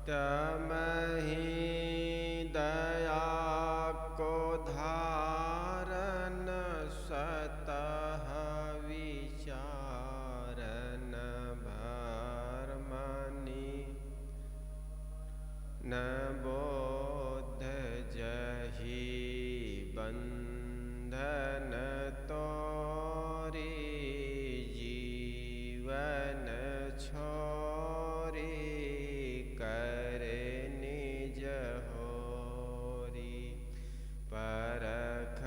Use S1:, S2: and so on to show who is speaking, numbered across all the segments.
S1: तमहि दया को धारन सतह विचारन भरमनि न बोध जहि बंधन तोरी जीवन छोरी करे निज होरी परख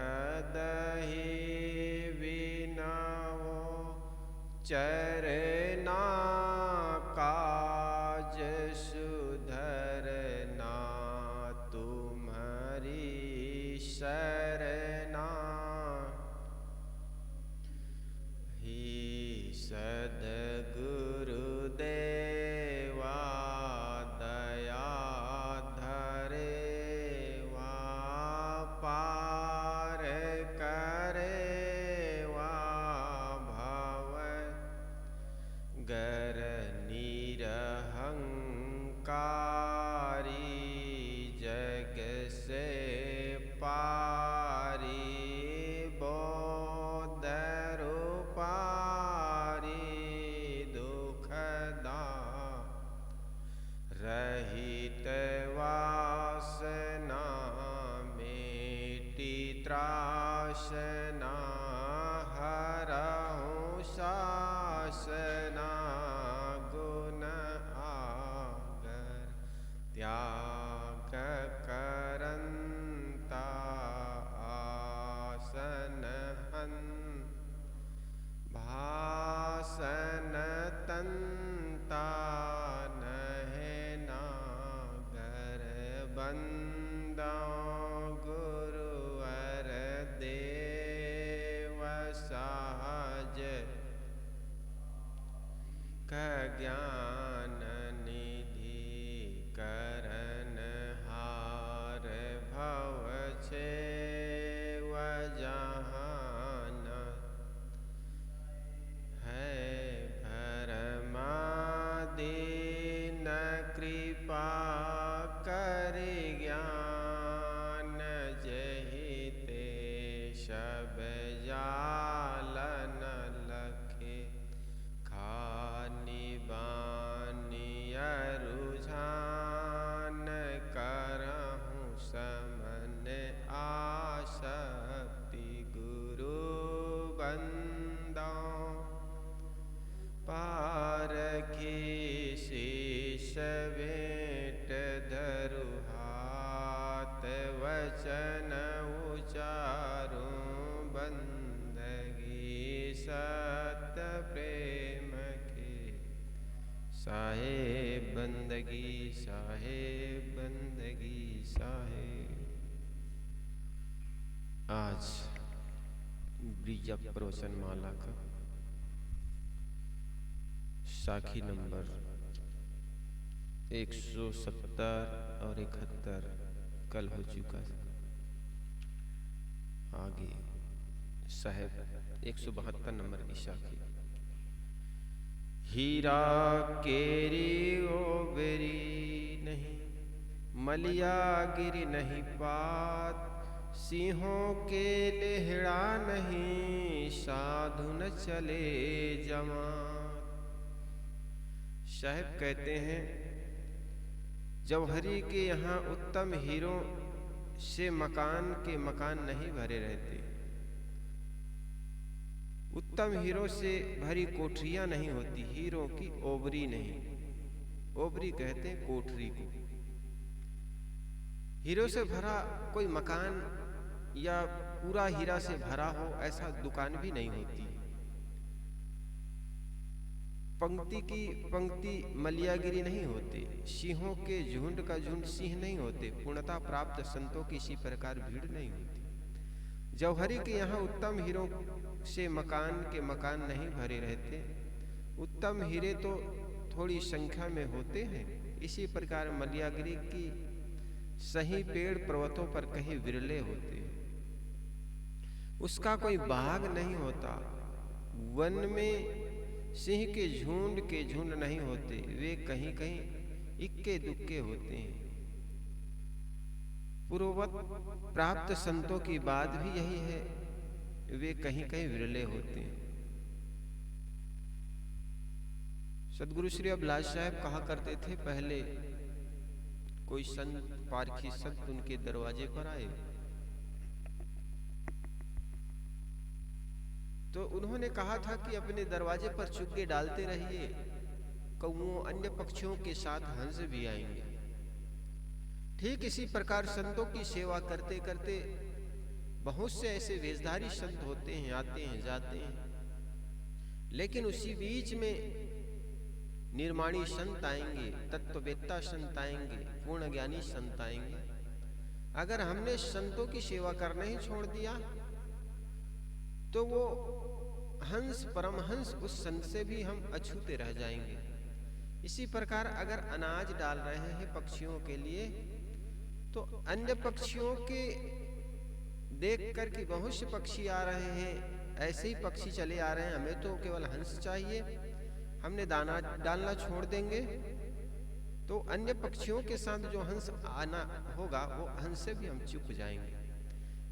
S1: दहि बिनाओ चरना काज सुधरना तुम्हारी शरणा ही सद्गुरुदेवा दया धरेवा पार करेवा भव गर निरहंकारी जग से पारी बोध रूपारी दुखदा रहित वासना मेटी त्रासना हरहु शासना गुण आगर त्याग करंता आसन हन भासन तंता नहे नागर बंदा गुरुवर देव सहज ज्ञान निधि करन हार भव छे जहान है भरमादीन कृपा कर ज्ञान जहि ते सब जालन लखे खानी बानी रुझान करहूँ समन आसक्ति गुरु बंदा पारखी शीश भेंट धरु हाथ वचन उचारूं बंदगी सत प्रेम के साहेब बंदगी साहेब बंदगी साहेब। आज ब्रिज प्रवचन माला का साखी नंबर 170 और 71 कल हो चुका है। आगे साहेब 172 नंबर की साखी। हीरा केरी ओबरी नहीं मलिया गिरी नहीं पात सिंहों के लेहड़ा नहीं साधु न चले जमात। साहब कहते हैं जौहरी के यहाँ उत्तम हीरों से मकान के मकान नहीं भरे रहते, उत्तम हीरो से भरी कोठरियां नहीं होती, हीरो की ओबरी नहीं, ओबरी कहते हैं कोठरी को। हीरो से भरा कोई मकान या पूरा हीरा से भरा हो ऐसा दुकान भी नहीं होती। पंक्ति की पंक्ति मलियागिरी नहीं होते, सिंहों के झुंड का झुंड सिंह नहीं होते, पूर्णता प्राप्त संतों की इसी प्रकार भीड़ नहीं होती। जौहरी के यहाँ उत्तम हीरों से मकान के मकान नहीं भरे रहते, उत्तम हीरे तो थोड़ी संख्या में होते हैं। इसी प्रकार मलियागिरी की सही पेड़ पर्वतों पर कहीं विरले होते हैं, उसका कोई बाग नहीं होता। वन में सिंह के झुंड नहीं होते, वे कहीं कहीं इक्के दुक्के होते हैं। पूर्ववत प्राप्त संतों की बात भी यही है, वे कहीं कहीं विरले होते हैं। सदगुरु श्री अभिलाष साहब कहा करते थे, पहले कोई संत पारखी संत उनके दरवाजे पर आए तो उन्होंने कहा था कि अपने दरवाजे पर चुग्गे डालते रहिए, कौओं अन्य पक्षियों के साथ हंस भी आएंगे। ठीक इसी प्रकार संतों की सेवा करते करते बहुत से ऐसे वेशधारी संत होते हैं, आते हैं जाते हैं, लेकिन उसी बीच में निर्माणी संत आएंगे, तत्ववेत्ता संत आएंगे, पूर्ण ज्ञानी संत आएंगे। अगर हमने संतों की सेवा करना ही छोड़ दिया तो वो हंस परमहंस उस संत से भी हम अछूते रह जाएंगे। इसी प्रकार अगर अनाज डाल रहे हैं पक्षियों के लिए तो अन्य पक्षियों के देख कर के बहुत से पक्षी आ रहे हैं, ऐसे ही पक्षी चले आ रहे हैं, हमें तो केवल हंस चाहिए, हमने दाना डालना छोड़ देंगे तो अन्य पक्षियों के साथ जो हंस आना होगा वो हंस से भी हम चूक जाएंगे।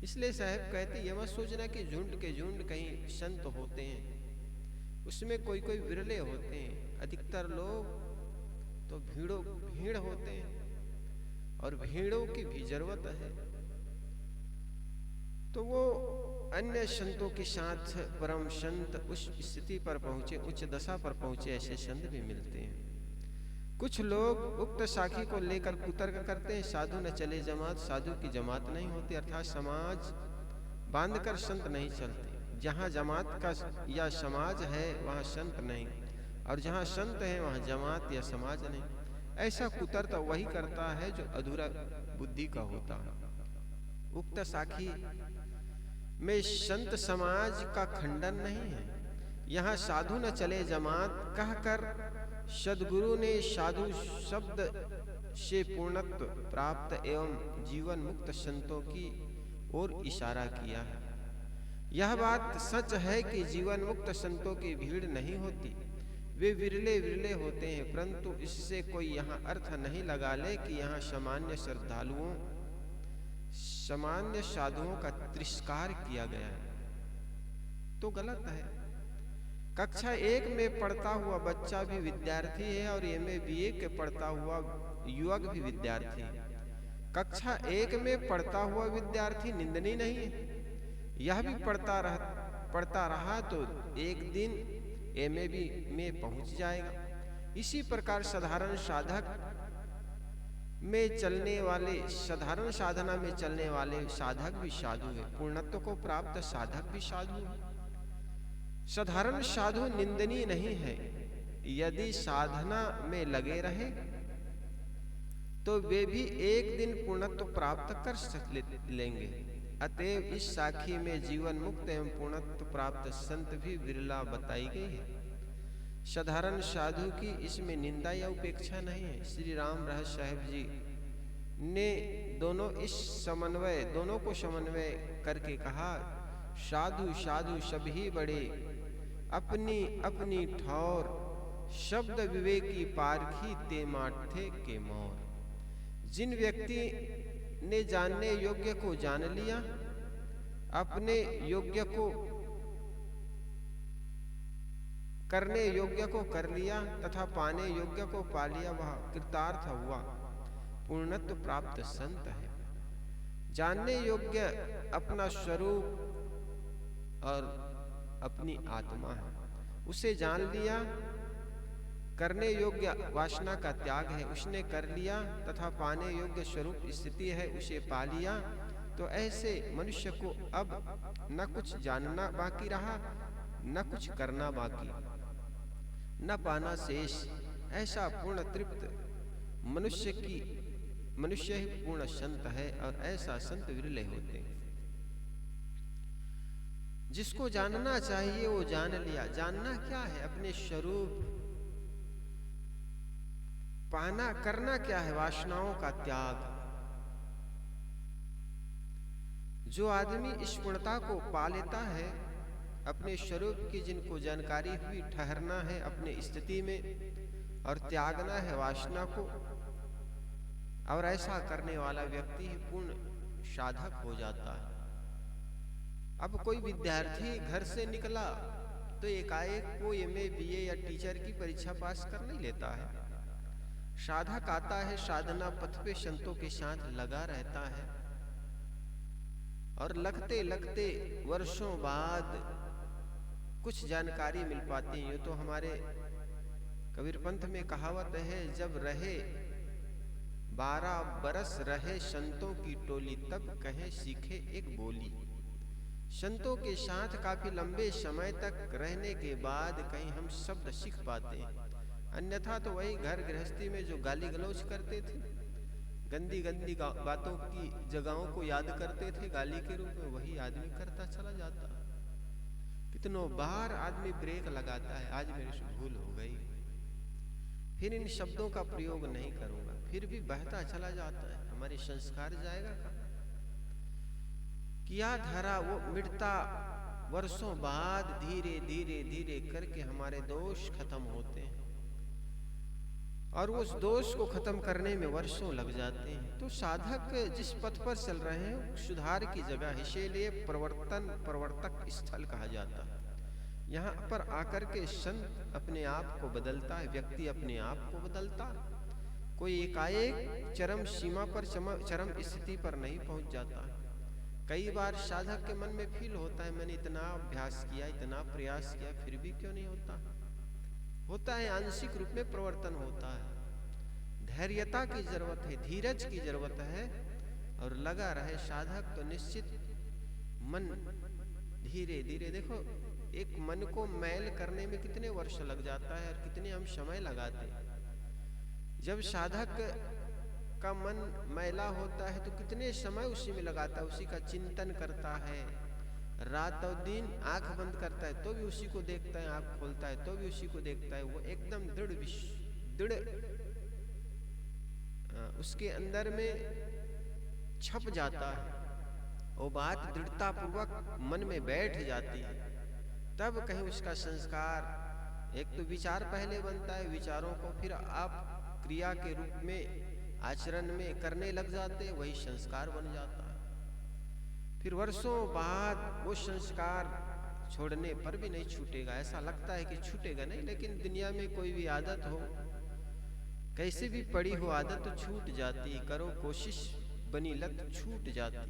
S1: इसलिए साहब कहते ये मत सोचना कि झुंड के झुंड कहीं संत होते हैं, उसमें कोई कोई विरले होते हैं, अधिकतर लोग तो भीड़ होते हैं और भीड़ों की भी जरूरत है। तो वो अन्य संतों के साथ परम संत उस स्थिति पर पहुंचे, उच्च दशा पर पहुंचे, ऐसे संत भी मिलते हैं। कुछ लोग उक्त साखी को लेकर कुतर्क करते हैं, साधु न चले जमात, साधु की जमात नहीं होती, अर्थात समाज बांधकर संत नहीं चलते। जहाँ जमात का या समाज है वहाँ संत नहीं, और जहाँ संत है वहाँ जमात या समाज नहीं। ऐसा कुतर्क वही करता है जो अधूरा बुद्धि का होता है। उक्त साखी में संत समाज का खंडन नहीं है। यहाँ साधु न चले जमात कहकर सदगुरु ने साधु शब्द से पूर्णत्व प्राप्त एवं जीवन मुक्त संतों की ओर इशारा किया है। यह बात सच है कि जीवन मुक्त संतों की भीड़ नहीं होती, वे विरले विरले होते हैं, परंतु इससे कोई यहाँ अर्थ नहीं लगा ले कि यहाँ सामान्य श्रद्धालुओं सामान्य साधुओं का तिरस्कार किया गया है, तो गलत है। कक्षा 1 में पढ़ता हुआ बच्चा भी विद्यार्थी है और MA BA के पढ़ता हुआ युवक भी विद्यार्थी है। कक्षा 1 में पढ़ता हुआ विद्यार्थी निंदनीय नहीं है, यह भी पढ़ता रहा तो एक दिन MA में पहुंच जाएगा। इसी प्रकार साधारण साधना में चलने वाले साधक भी साधु है, पूर्णत्व को प्राप्त साधक भी साधु है। साधारण साधु निंदनीय नहीं है, यदि साधना में लगे रहे तो वे भी एक दिन पूर्णत्व प्राप्त कर लेंगे। अतएव इस साखी में जीवन मुक्त एवं पूर्णत्व प्राप्त संत भी विरला बताई गई है। साधारण साधु की इसमें निंदा या उपेक्षा नहीं है। श्री राम रहस्य साहब जी ने दोनों को समन्वय करके कहा, साधु साधु सभी बड़े अपनी अपनी ठौर, शब्द विवेकी पारखी ते माठे के मोर। जिन व्यक्ति ने जानने योग्य को जान लिया, अपने योग्य को करने योग्य को कर लिया तथा पाने योग्य को पा लिया, वह कृतार्थ हुआ, पूर्णत्व प्राप्त संत है। जानने योग्य अपना स्वरूप और अपनी आत्मा है, उसे जान लिया। करने योग्य वासना का त्याग है, उसने कर लिया, तथा पाने योग्य स्वरूप स्थिति है, उसे पा लिया। तो ऐसे मनुष्य को अब न कुछ जानना बाकी रहा, न कुछ करना बाकी, न पाना शेष। ऐसा पूर्ण तृप्त मनुष्य ही पूर्ण संत है, और ऐसा संत विरले होते हैं। जिसको जानना चाहिए वो जान लिया। जानना क्या है? अपने स्वरूप। पाना करना क्या है? वासनाओं का त्याग। जो आदमी इस पूर्णता को पा लेता है, अपने स्वरूप की जिनको जानकारी हुई, ठहरना है अपने स्थिति में और त्यागना है वासना को, और ऐसा करने वाला व्यक्ति ही पूर्ण साधक हो जाता है। अब कोई विद्यार्थी घर से निकला तो एकाएक वो एमए बीए या टीचर की परीक्षा पास कर नहीं लेता है। साधक आता है, साधना पथ पे संतों के साथ लगा रहता है और लगते लगते वर्षों बाद कुछ जानकारी मिल पाती है। ये तो हमारे कबीरपंथ में कहावत है, जब रहे 12 बरस रहे संतों की टोली, तब कहे सीखे एक बोली। संतों के साथ काफी लंबे समय तक रहने के बाद कहीं हम शब्द सीख पाते हैं, अन्यथा तो वही घर गृहस्थी में जो गाली गलौज करते थे, गंदी गंदी बातों की जगहों को याद करते थे गाली के रूप में, वही आदमी करता चला जाता। कितनों बार आदमी ब्रेक लगाता है, आज मेरे से भूल हो गई, फिर इन शब्दों का प्रयोग नहीं करूंगा, फिर भी बहता चला जाता है। हमारे संस्कार जाएगा कहाँ? किया धरा वो मिटता वर्षों बाद, धीरे धीरे धीरे करके हमारे दोष खत्म होते हैं और उस दोष को खत्म करने में वर्षों लग जाते हैं। तो साधक जिस पथ पर चल रहे हैं सुधार की जगह है, इसीलिए प्रवर्तक स्थल कहा जाता है। यहाँ पर आकर के संत अपने आप को बदलता है, व्यक्ति अपने आप को बदलता है। कोई एकाएक चरम सीमा पर चरम स्थिति पर नहीं पहुंच जाता है। कई बार साधक के मन में फील होता है, मैंने इतना अभ्यास किया, इतना प्रयास किया, फिर भी क्यों नहीं होता है। आंशिक रूप में परिवर्तन होता है। धैर्यता की जरूरत है, धीरज की जरूरत है और लगा रहे साधक तो निश्चित मन धीरे धीरे, देखो एक मन को मैल करने में कितने वर्ष लग जाता है और कितने हम समय लगाते हैं। जब साधक का मन मैला होता है तो कितने समय उसी में लगाता है, उसी का चिंतन करता है, रात और दिन आंख बंद करता है तो भी उसी को देखता है, आंख खोलता है तो भी उसी को देखता है। वो एकदम दृढ़ उसके अंदर में छप जाता है, वो बात दृढ़ता पूर्वक मन में बैठ जाती है। तब कहीं उसका संस्कार, एक तो विचार पहले बनता है, विचारों को फिर आप क्रिया के रूप में आचरण में करने लग जाते, वही संस्कार बन जाता है। फिर वर्षों बाद वो संस्कार छोड़ने पर भी नहीं छूटेगा। ऐसा लगता है कि छूटेगा नहीं, लेकिन दुनिया में कोई भी आदत हो, कैसे भी पड़ी हो आदत, तो छूट जाती। करो कोशिश, बनी लत छूट जाती।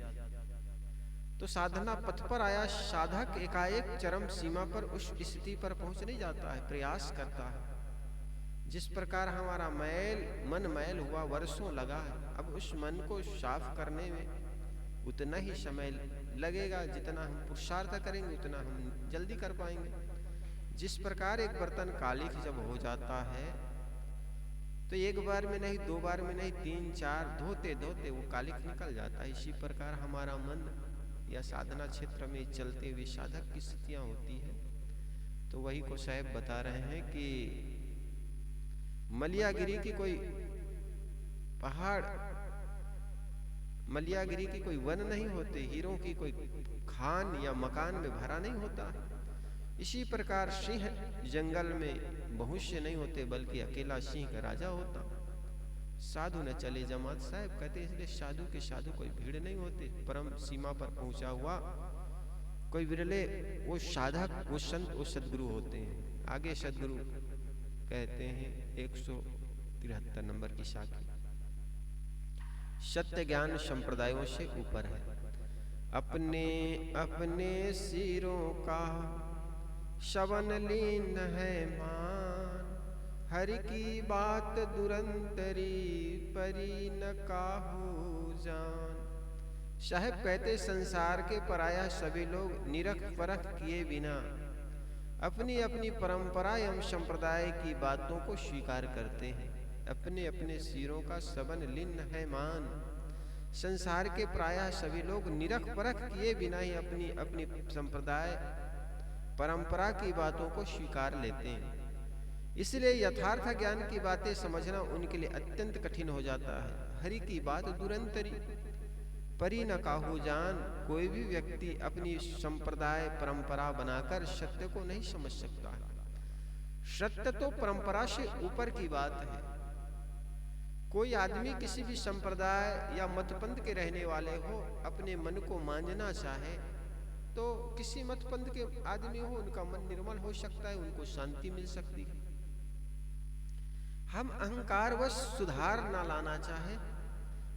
S1: तो साधना पथ पर आया साधक एकाएक चरम सीमा पर उस स्थिति पर पहुंच नहीं जाता है, प्रयास करता है। जिस प्रकार हमारा मन मैल हुआ, वर्षों लगा है, अब उस मन को साफ करने में उतना ही समय लगेगा, जितना हम पुरुषार्थ करेंगे उतना हम जल्दी कर पाएंगे। जिस प्रकार एक बर्तन कालिख जब हो जाता है तो एक बार में नहीं, 2 बार में नहीं, 3 4 धोते धोते वो कालिख निकल जाता है। इसी प्रकार हमारा मन या साधना क्षेत्र में चलते हुए साधक की स्थितियां होती है। तो वही को साहब बता रहे हैं कि मलियागिरी की कोई पहाड़, मलियागिरी की कोई वन नहीं होते, हीरों की कोई खान या मकान में भरा नहीं होता। इसी प्रकार सिंह जंगल में बहुत से नहीं होते, बल्कि अकेला सिंह का राजा होता। साधु न चले जमात, साहब कहते इसलिए साधु के साधु कोई भीड़ नहीं होते। परम सीमा पर पहुंचा हुआ कोई विरले वो साधक, वो संत, वो सदगुरु होते हैं। आगे सदगुरु कहते हैं 173 नंबर की शाखा, सत्य ज्ञान संप्रदायों से ऊपर है। अपने अपने सिरों का शवन लीन है मान, हरि की बात दुरंतरी परी न काहू जान। साहब कहते संसार के पराया सभी लोग निरख परख किए बिना अपनी अपनी परंपरा एवं संप्रदाय की बातों को स्वीकार करते हैं। अपने अपने सिरों का सबन लीन है मान। संसार के प्रायः सभी लोग निरख परख किए बिना ही अपनी अपनी संप्रदाय परंपरा की बातों को स्वीकार लेते हैं। इसलिए यथार्थ ज्ञान की बातें समझना उनके लिए अत्यंत कठिन हो जाता है। हरि की बात दुरंतरी परी न काहू जान। कोई भी व्यक्ति अपनी संप्रदाय परंपरा बनाकर सत्य को नहीं समझ सकता है। सत्य तो परंपरा से ऊपर की बात है। कोई आदमी किसी भी संप्रदाय या मतपंथ के रहने वाले हो, अपने मन को मांझना चाहे तो किसी मतपंथ के आदमी हो, उनका मन निर्मल हो सकता है, उनको शांति मिल सकती है। हम अहंकारवश सुधार ना लाना चाहे,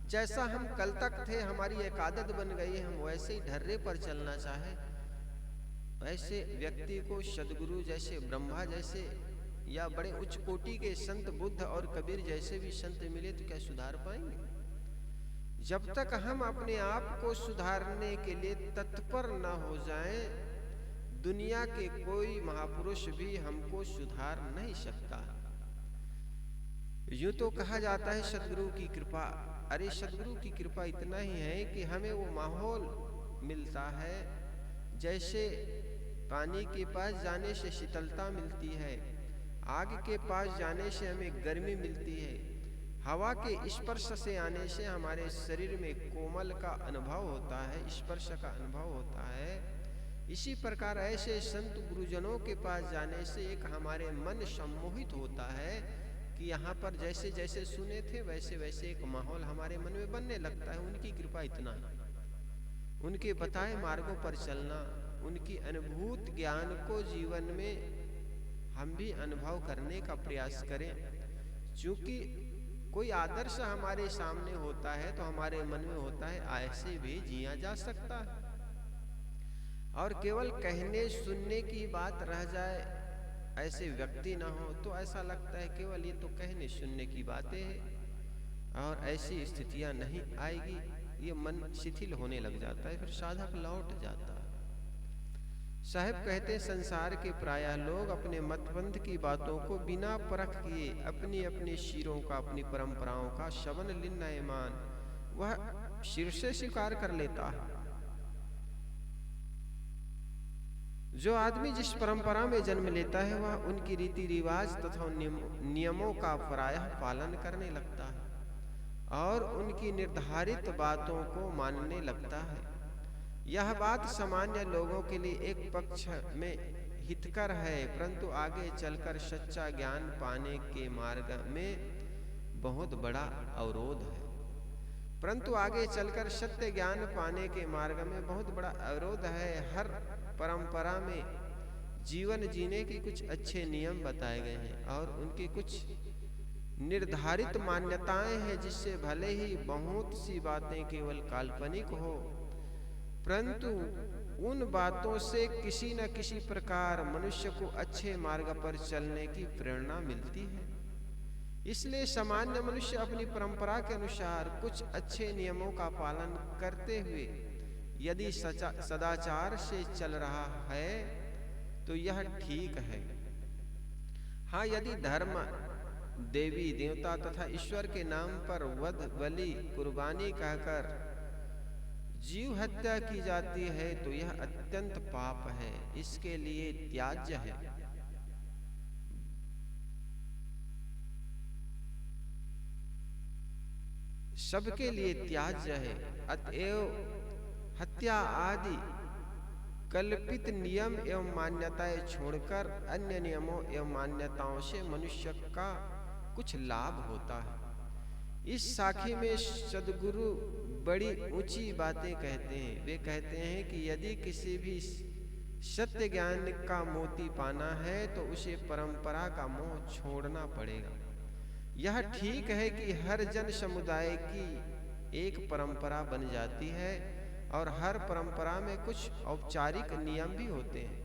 S1: जैसा हम कल तक थे, हमारी एक आदत बन गई है, हम वैसे ही ढर्रे पर चलना चाहे, ऐसे व्यक्ति को सदगुरु जैसे, ब्रह्मा जैसे या बड़े उच्च कोटि के संत बुद्ध और कबीर जैसे भी संत मिले तो क्या सुधार पाएंगे? जब तक हम अपने आप को सुधारने के लिए तत्पर न हो जाएं, दुनिया के कोई महापुरुष भी हमको सुधार नहीं सकता। यूं तो कहा जाता है सदगुरु की कृपा, अरे सदगुरु की कृपा इतना ही है कि हमें वो माहौल मिलता है, जैसे पानी के पास जाने से शीतलता मिलती है, आग के पास जाने से हमें गर्मी मिलती है, हवा के स्पर्श से आने से हमारे शरीर में कोमल का अनुभव होता है, स्पर्श का अनुभव होता है। इसी प्रकार ऐसे संत गुरुजनों के पास जाने से एक हमारे मन सम्मोहित होता है कि यहाँ पर जैसे जैसे सुने थे वैसे वैसे एक माहौल हमारे मन में बनने लगता है। उनकी कृपा इतना है, उनके बताए मार्गों पर चलना, उनकी अनुभूत ज्ञान को जीवन में हम भी अनुभव करने का प्रयास करें। क्योंकि कोई आदर्श हमारे सामने होता है तो हमारे मन में होता है ऐसे भी जिया जा सकता है, और केवल कहने सुनने की बात रह जाए, ऐसे व्यक्ति ना हो तो ऐसा लगता है केवल ये तो कहने सुनने की बातें हैं, और ऐसी स्थितियां नहीं आएगी, ये मन शिथिल होने लग जाता है, फिर साधक लौट जाता है। साहब कहते संसार के प्रायः लोग अपने मतपंथ की बातों को बिना परख किए अपनी अपनी शीरों का, अपनी परंपराओं का शवन लिन्नयमान वह शीर से स्वीकार कर लेता है। जो आदमी जिस परंपरा में जन्म लेता है वह उनकी रीति रिवाज तथा नियमों का प्रायः पालन करने लगता है और उनकी निर्धारित बातों को मानने लगता है। यह बात सामान्य लोगों के लिए एक पक्ष में हितकर है, परंतु आगे चलकर सच्चा ज्ञान पाने के मार्ग में बहुत बड़ा अवरोध है। परंतु आगे चलकर सत्य ज्ञान पाने के मार्ग में बहुत बड़ा अवरोध है। हर परंपरा में जीवन जीने के कुछ अच्छे नियम बताए गए हैं और उनकी कुछ निर्धारित मान्यताएं हैं, जिससे भले ही बहुत सी बातें केवल काल्पनिक हो, परंतु उन बातों से किसी न किसी प्रकार मनुष्य को अच्छे मार्ग पर चलने की प्रेरणा मिलती है। इसलिए सामान्य मनुष्य अपनी परंपरा के अनुसार कुछ अच्छे नियमों का पालन करते हुए यदि सदाचार से चल रहा है तो यह ठीक है। हाँ, यदि धर्म, देवी देवता तथा ईश्वर के नाम पर वध, बलि, कुर्बानी कहकर जीव हत्या की जाती है तो यह अत्यंत पाप है, इसके लिए त्याज्य है। सबके लिए त्याज्य है। अतएव हत्या आदि कल्पित नियम एवं मान्यताएं छोड़कर अन्य नियमों एवं मान्यताओं से मनुष्य का कुछ लाभ होता है। इस साखी में सद्गुरु बड़ी ऊंची बातें कहते हैं। वे कहते हैं कि यदि किसी भी सत्य ज्ञान का मोती पाना है तो उसे परंपरा का मोह छोड़ना पड़ेगा। यह ठीक है कि हर जन समुदाय की एक परंपरा बन जाती है और हर परंपरा में कुछ औपचारिक नियम भी होते हैं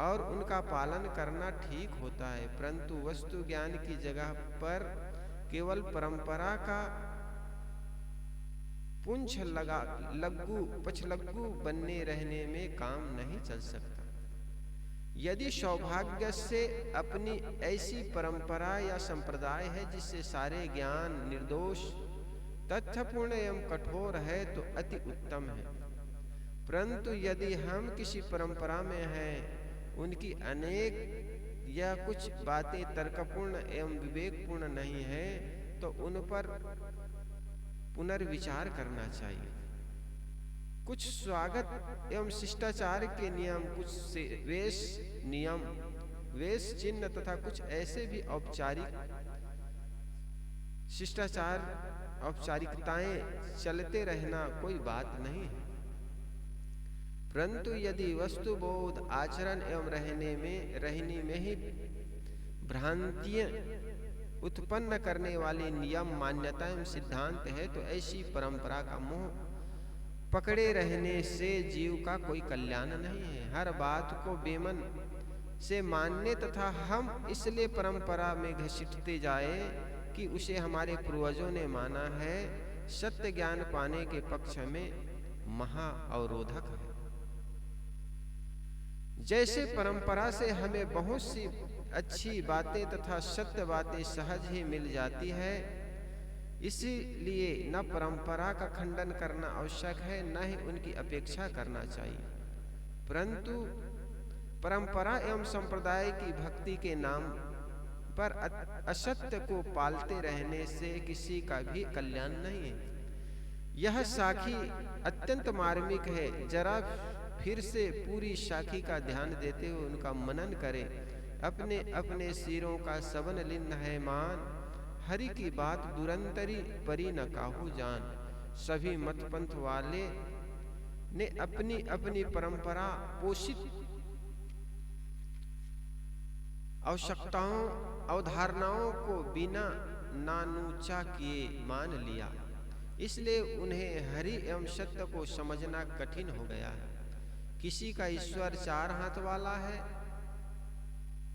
S1: और उनका पालन करना ठीक होता है, परंतु वस्तु ज्ञान की जगह पर केवल परंपरा का पुंछ पछलग्गू बनने रहने में काम नहीं चल सकता। यदि सौभाग्य से अपनी ऐसी परंपरा या संप्रदाय है जिससे सारे ज्ञान निर्दोष, तथ्यपूर्ण एवं कठोर है तो अति उत्तम है, परंतु यदि हम किसी परंपरा में हैं, उनकी अनेक या कुछ बातें तर्कपूर्ण एवं विवेकपूर्ण नहीं है तो उन पर पुनर्विचार करना चाहिए। कुछ स्वागत एवं शिष्टाचार के नियम, कुछ वेश नियम, वेश चिन्ह तथा कुछ ऐसे भी औपचारिक शिष्टाचार औपचारिकताएं चलते रहना कोई बात नहीं है, परंतु यदि वस्तुबोध आचरण एवं रहने में ही भ्रांतियां उत्पन्न करने वाले नियम मान्यता एवं सिद्धांत है तो ऐसी परंपरा का मोह पकड़े रहने से जीव का कोई कल्याण नहीं है। हर बात को बेमन से मानने तथा हम इसलिए परंपरा में घसीटते जाए कि उसे हमारे पूर्वजों ने माना है, सत्य ज्ञान पाने के पक्ष में महा अवरोधक है। जैसे परंपरा से हमें बहुत सी अच्छी बातें तथा सत्य बातें सहज ही मिल जाती है, इसीलिए न परंपरा का खंडन करना आवश्यक है, न ही उनकी अपेक्षा करना चाहिए, परंतु परंपरा एवं संप्रदाय की भक्ति के नाम पर असत्य को पालते रहने से किसी का भी कल्याण नहीं है। यह साखी अत्यंत मार्मिक है। जरा फिर से पूरी साखी का ध्यान देते हुए उनका मनन करें। अपने अपने सिरों का सबन लिन्न है मान, हरि की बात दुरंतरी परी न काहू जान। सभी मत पंथ वाले ने अपनी अपनी परंपरा पोषित आवश्यकताओं अवधारणाओं को बिना नानूचा किए मान लिया, इसलिए उन्हें हरि एवं सत्य को समझना कठिन हो गया है। किसी का ईश्वर 4 हाथ वाला है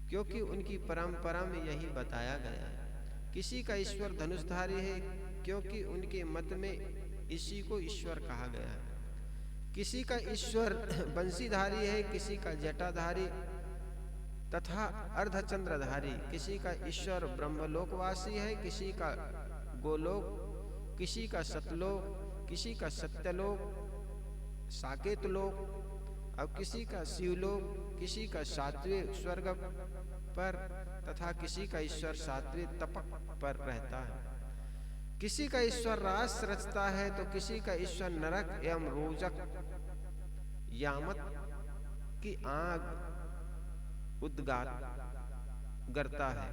S1: क्योंकि उनकी परंपरा में यही बताया गया है। किसी का ईश्वर धनुषधारी है क्योंकि उनके मत में इसी को ईश्वर कहा गया है। किसी का ईश्वर बंशीधारी है, किसी का जटाधारी तथा अर्धचंद्रधारी। किसी का ईश्वर ब्रह्मलोकवासी है, किसी का गोलोक, किसी का सतलोक, किसी का सत्यलोक साकेत लोक, अब किसी का शिवलोक, किसी का सात्विक स्वर्ग पर तथा किसी का ईश्वर सात्विक तपक पर रहता है। किसी का ईश्वर रास रचता है तो किसी का ईश्वर नरक एवं रोजक यामत की आग उद्गार करता है।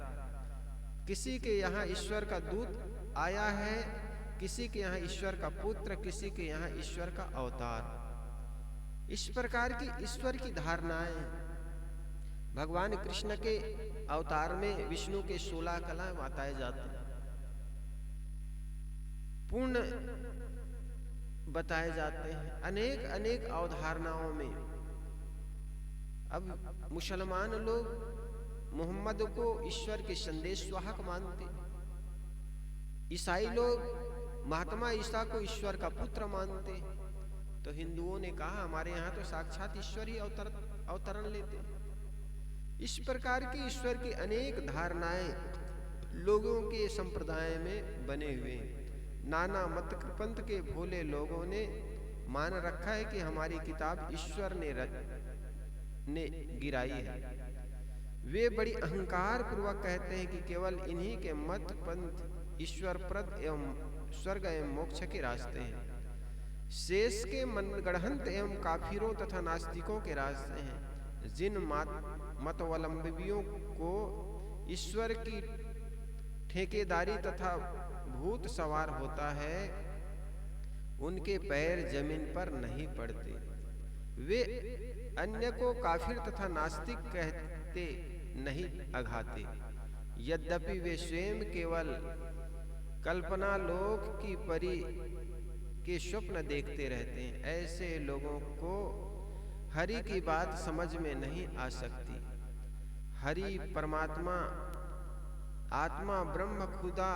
S1: किसी के यहाँ ईश्वर का दूत आया है, किसी के यहाँ ईश्वर का पुत्र, किसी के यहाँ ईश्वर का अवतार। इस प्रकार की ईश्वर की धारणाएं भगवान कृष्ण के अवतार में विष्णु के 16 कला बताए जाते हैं, पूर्ण बताए जाते हैं अनेक अनेक अवधारणाओं में। अब मुसलमान लोग मोहम्मद को ईश्वर के संदेश वाहक मानते, ईसाई लोग महात्मा ईसा को ईश्वर का पुत्र मानते, तो हिंदुओं ने कहा हमारे यहाँ तो साक्षात ईश्वर ही अवतरण लेते। इस प्रकार की ईश्वर की अनेक धारणाएं लोगों के संप्रदाय में बने हुए हैं। नाना मत पंथ के भोले लोगों ने मान रखा है कि हमारी किताब ईश्वर ने गिराई है। वे बड़ी अहंकार पूर्वक कहते हैं कि केवल इन्हीं के मत पंथ ईश्वर प्रद एवं स्वर्ग एवं मोक्ष के रास्ते हैं। शेष के मनगढ़ंत एवं काफिरों तथा नास्तिकों के रास्ते हैं। जिन मतवलंबियों को ईश्वर की ठेकेदारी तथा भूत सवार होता है, उनके पैर जमीन पर नहीं पड़ते। वे अन्य को काफिर तथा नास्तिक कहते नहीं अघाते, यद्यपि वे स्वयं केवल कल्पना लोक की परी के स्वप्न देखते रहते हैं। ऐसे लोगों को हरि की बात समझ में नहीं आ सकती। हरि परमात्मा आत्मा ब्रह्म खुदा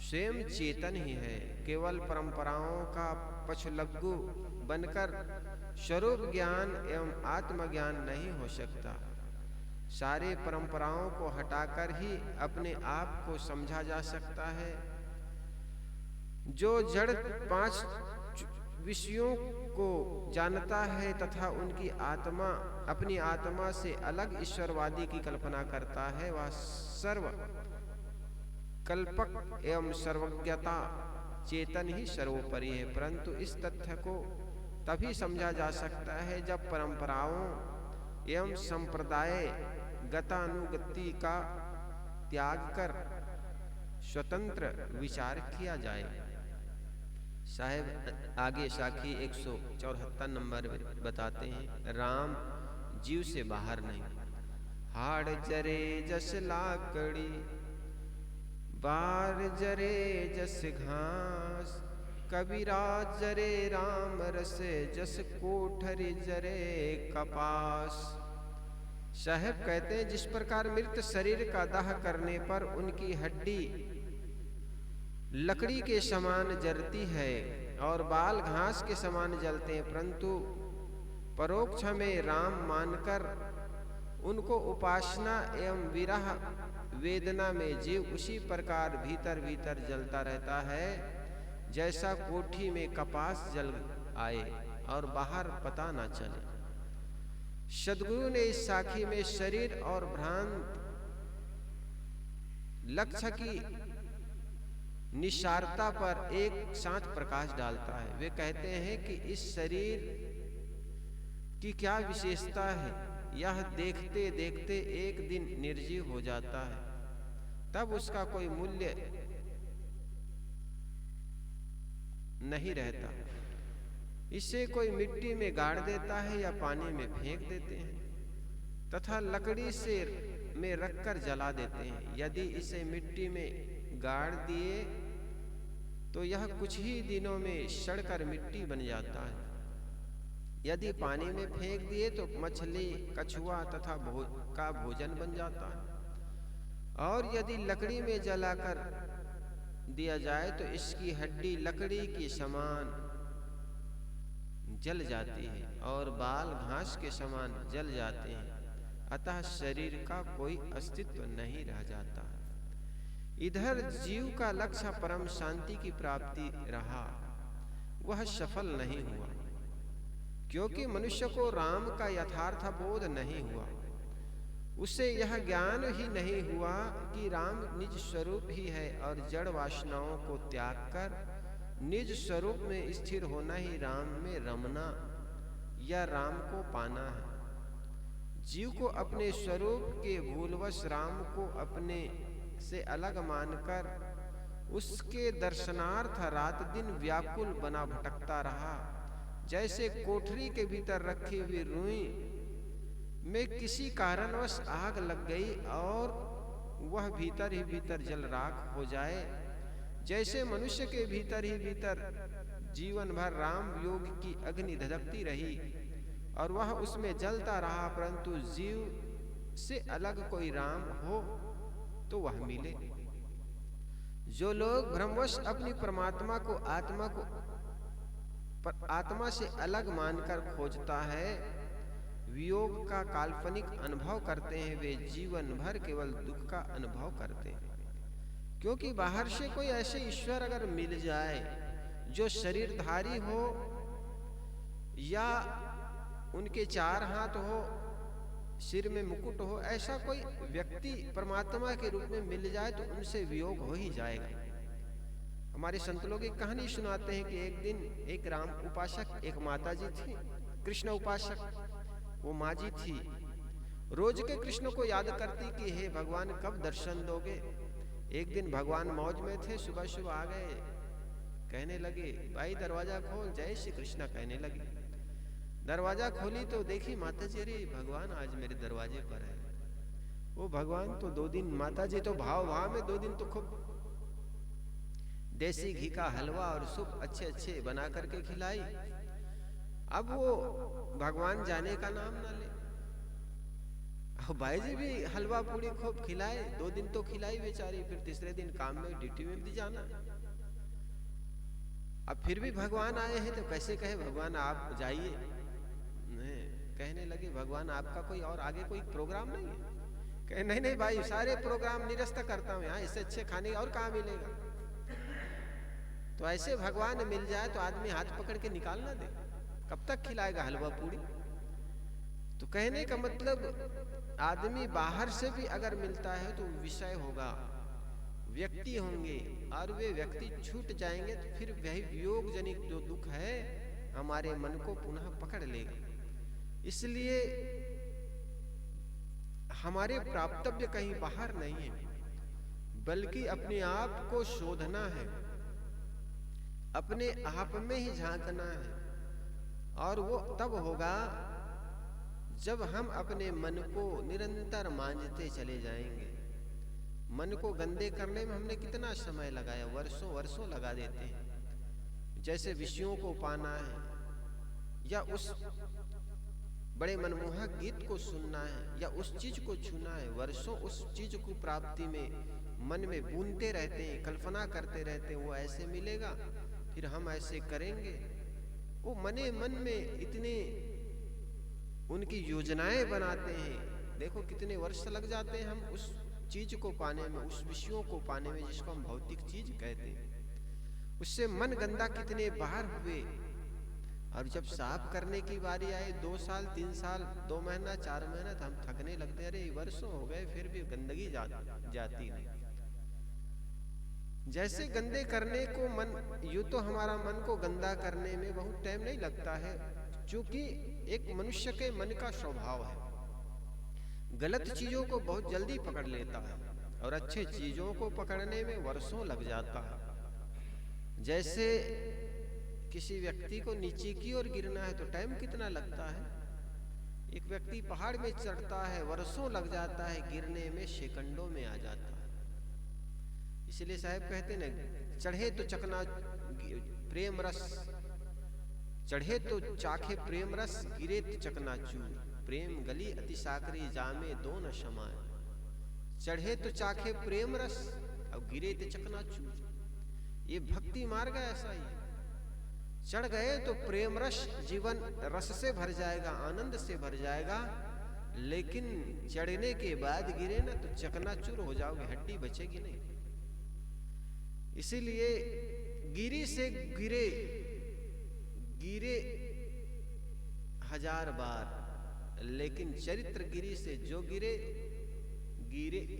S1: स्वयं चेतन ही है। केवल परंपराओं का पछलग्गू बनकर स्वरूप ज्ञान एवं आत्मज्ञान नहीं हो सकता। सारे परंपराओं को हटाकर ही अपने आप को समझा जा सकता है। जो जड़ 5 विषयों को जानता है तथा उनकी आत्मा अपनी आत्मा से अलग ईश्वरवादी की कल्पना करता है, वह सर्व कल्पक एवं सर्वज्ञता चेतन ही सर्वोपरि है। परंतु इस तथ्य को तभी समझा जा सकता है जब परंपराओं एवं संप्रदाय गतानुगति का त्याग कर स्वतंत्र विचार किया जाए। साहेब आगे साखी 174 नंबर में बताते हैं, राम जीव से बाहर नहीं। हाड़ जरे जस लाकड़ी, बार जरे जस घास, कबीरा जरे राम रस, जस कोठरी जरे कपास। साहब कहते हैं, जिस प्रकार मृत शरीर का दाह करने पर उनकी हड्डी लकड़ी के समान जलती है और बाल घास के समान जलते हैं, परंतु परोक्ष में राम मानकर उनको उपासना एवं विरह वेदना में जीव उसी प्रकार भीतर भीतर जलता रहता है, जैसा कोठी में कपास जल आए और बाहर पता ना चले। सद्गुरु ने इस साखी में शरीर और भ्रांत लक्ष्य की निसारता पर एक साथ प्रकाश डालता है। वे कहते हैं कि इस शरीर की क्या विशेषता है, यह देखते देखते एक दिन निर्जीव हो जाता है, तब उसका कोई मूल्य नहीं रहता। इसे कोई मिट्टी में गाड़ देता है या पानी में फेंक देते हैं तथा लकड़ी से में रखकर जला देते हैं। यदि इसे मिट्टी में गाड़ दिए तो यह कुछ ही दिनों में सड़कर मिट्टी बन जाता है। यदि पानी में फेंक दिए तो मछली, कछुआ तथा का भोजन बन जाता है। और यदि लकड़ी में जलाकर दिया जाए तो इसकी हड्डी लकड़ी के समान जल जाती है और बाल घास के समान जल जाते हैं, अतः शरीर का कोई अस्तित्व नहीं रह जाता। इधर जीव का लक्ष्य परम शांति की प्राप्ति रहा, वह सफल नहीं हुआ, क्योंकि मनुष्य को राम का यथार्थ बोध नहीं हुआ। उसे यह ज्ञान ही नहीं हुआ कि राम निज स्वरूप ही है और जड़ वासनाओं को त्याग कर निज स्वरूप में स्थिर होना ही राम में रमना या राम को पाना है। जीव को अपने स्वरूप के भूलवश राम को अपने से अलग मानकर उसके दर्शनार्थ रात दिन व्याकुल बना भटकता रहा। जैसे कोठरी के भीतर रखी हुई रुई में किसी कारणवश आग लग गई और वह भीतर ही भीतर जल राख हो जाए, जैसे मनुष्य के भीतर ही भीतर जीवन भर राम योग की अग्नि धधकती रही और वह उसमें जलता रहा, परंतु जीव से अलग कोई राम हो तो वह मिले। जो लोग भ्रमवश अपनी परमात्मा को आत्मा से अलग मानकर खोजता है, वियोग का काल्पनिक अनुभव करते हैं, वे जीवन भर केवल दुख का अनुभव करते हैं। क्योंकि बाहर से कोई ऐसे ईश्वर अगर मिल जाए जो शरीरधारी हो या उनके 4 हाथ हो, सिर में मुकुट हो, ऐसा कोई व्यक्ति परमात्मा के रूप में मिल जाए तो उनसे वियोग हो ही जाएगा। हमारे संत लोग एक कहानी सुनाते हैं कि एक दिन एक राम उपासक, एक माता जी थी कृष्ण उपासक, वो माँ जी थी, रोज के कृष्ण को याद करती कि हे भगवान कब दर्शन दोगे। एक दिन भगवान मौज में थे, सुबह सुबह आ गए, कहने लगे भाई दरवाजा खोल, जय श्री कृष्ण कहने लगे। दरवाजा खोली तो देखी माता जी, अरे भगवान आज मेरे दरवाजे पर है। वो भगवान तो 2 दिन, माता जी तो भाव में 2 दिन तो खूब देसी घी का हलवा और सूप अच्छे अच्छे बना करके खिलाई। अब वो भगवान जाने का नाम ना ले। भाई जी भी हलवा पूड़ी खूब खिलाए, 2 दिन तो खिलाई बेचारी, फिर तीसरे दिन काम में ड्यूटी में भी जाना। अब फिर भी भगवान आए हैं तो कैसे कहे भगवान आप जाइए। कहने लगे भगवान आपका कोई और आगे कोई प्रोग्राम नहीं है। कहे नहीं नहीं भाई, सारे प्रोग्राम निरस्त करता हूँ यहाँ, इससे अच्छे खाने और कहाँ मिलेगा। तो ऐसे भगवान मिल जाए तो आदमी हाथ पकड़ के निकाल ना दे, कब तक खिलाएगा हलवा पूड़ी। तो कहने का मतलब आदमी बाहर से भी अगर मिलता है तो विषय होगा, व्यक्ति होंगे, और वे व्यक्ति छूट जाएंगे तो फिर वही वियोग जनित जो दुख है हमारे मन को पुनः पकड़ लेगा। इसलिए हमारे प्राप्तव्य कहीं बाहर नहीं है, बल्कि अपने आप को शोधना है, अपने आप में ही झांकना है। और वो तब होगा जब हम अपने मन को निरंतर मांझते चले जाएंगे। मन को गंदे करने में हमने कितना समय लगाया, वर्षों वर्षों लगा देते हैं। जैसे विषयों को पाना है या उस बड़े मनमोहक गीत को सुनना है या उस चीज को छूना है, वर्षों उस चीज को प्राप्ति में मन में बूनते रहते हैं, कल्पना करते रहते हैं, वो ऐसे मिलेगा, फिर हम ऐसे करेंगे। वो मने मन में इतने उनकी योजनाएं बनाते हैं। देखो कितने वर्ष लग जाते हैं हम उस चीज को पाने में, उस विषयों को पाने में जिसको हम भौतिक चीज कहते हैं। उससे मन गंदा कितने बार हुए, और जब साफ करने की बारी आए 2 साल 3 साल 2 महीना 4 महीना तो हम थकने लगते, अरे वर्षों हो गए फिर भी गंदगी जाती नहीं। जैसे गंदे करने को मन, यूं तो हमारा मन को गंदा करने में बहुत टाइम नहीं लगता है, क्योंकि एक मनुष्य के मन का स्वभाव है, गलत चीजों को बहुत जल्दी पकड़ लेता है और अच्छे चीजों को पकड़ने में वर्षों लग जाता है। जैसे किसी व्यक्ति को नीचे की ओर गिरना है तो टाइम कितना लगता है, एक व्यक्ति पहाड़ में चढ़ता है वर्षों लग जाता है, गिरने में सेकंडों में आ जाता है। इसलिए साहब कहते ना, चढ़े तो चकना प्रेम रस, चढ़े तो चाखे प्रेम रस, गिरे तो चकनाचूर, प्रेम गली अति साकरी जामे दो न समाए। चढ़े तो चाखे प्रेम रस और गिरे तो चकनाचूर। ये भक्ति मार्ग ऐसा ही, चढ़ गए तो प्रेम रस, जीवन रस से भर जाएगा, आनंद से भर जाएगा, लेकिन चढ़ने के बाद गिरे ना तो चकनाचूर हो जाओगे, हड्डी बचेगी नहीं। इसीलिए गिरी से गिरे 1000 बार, लेकिन चरित्र गिरी से जो गिरे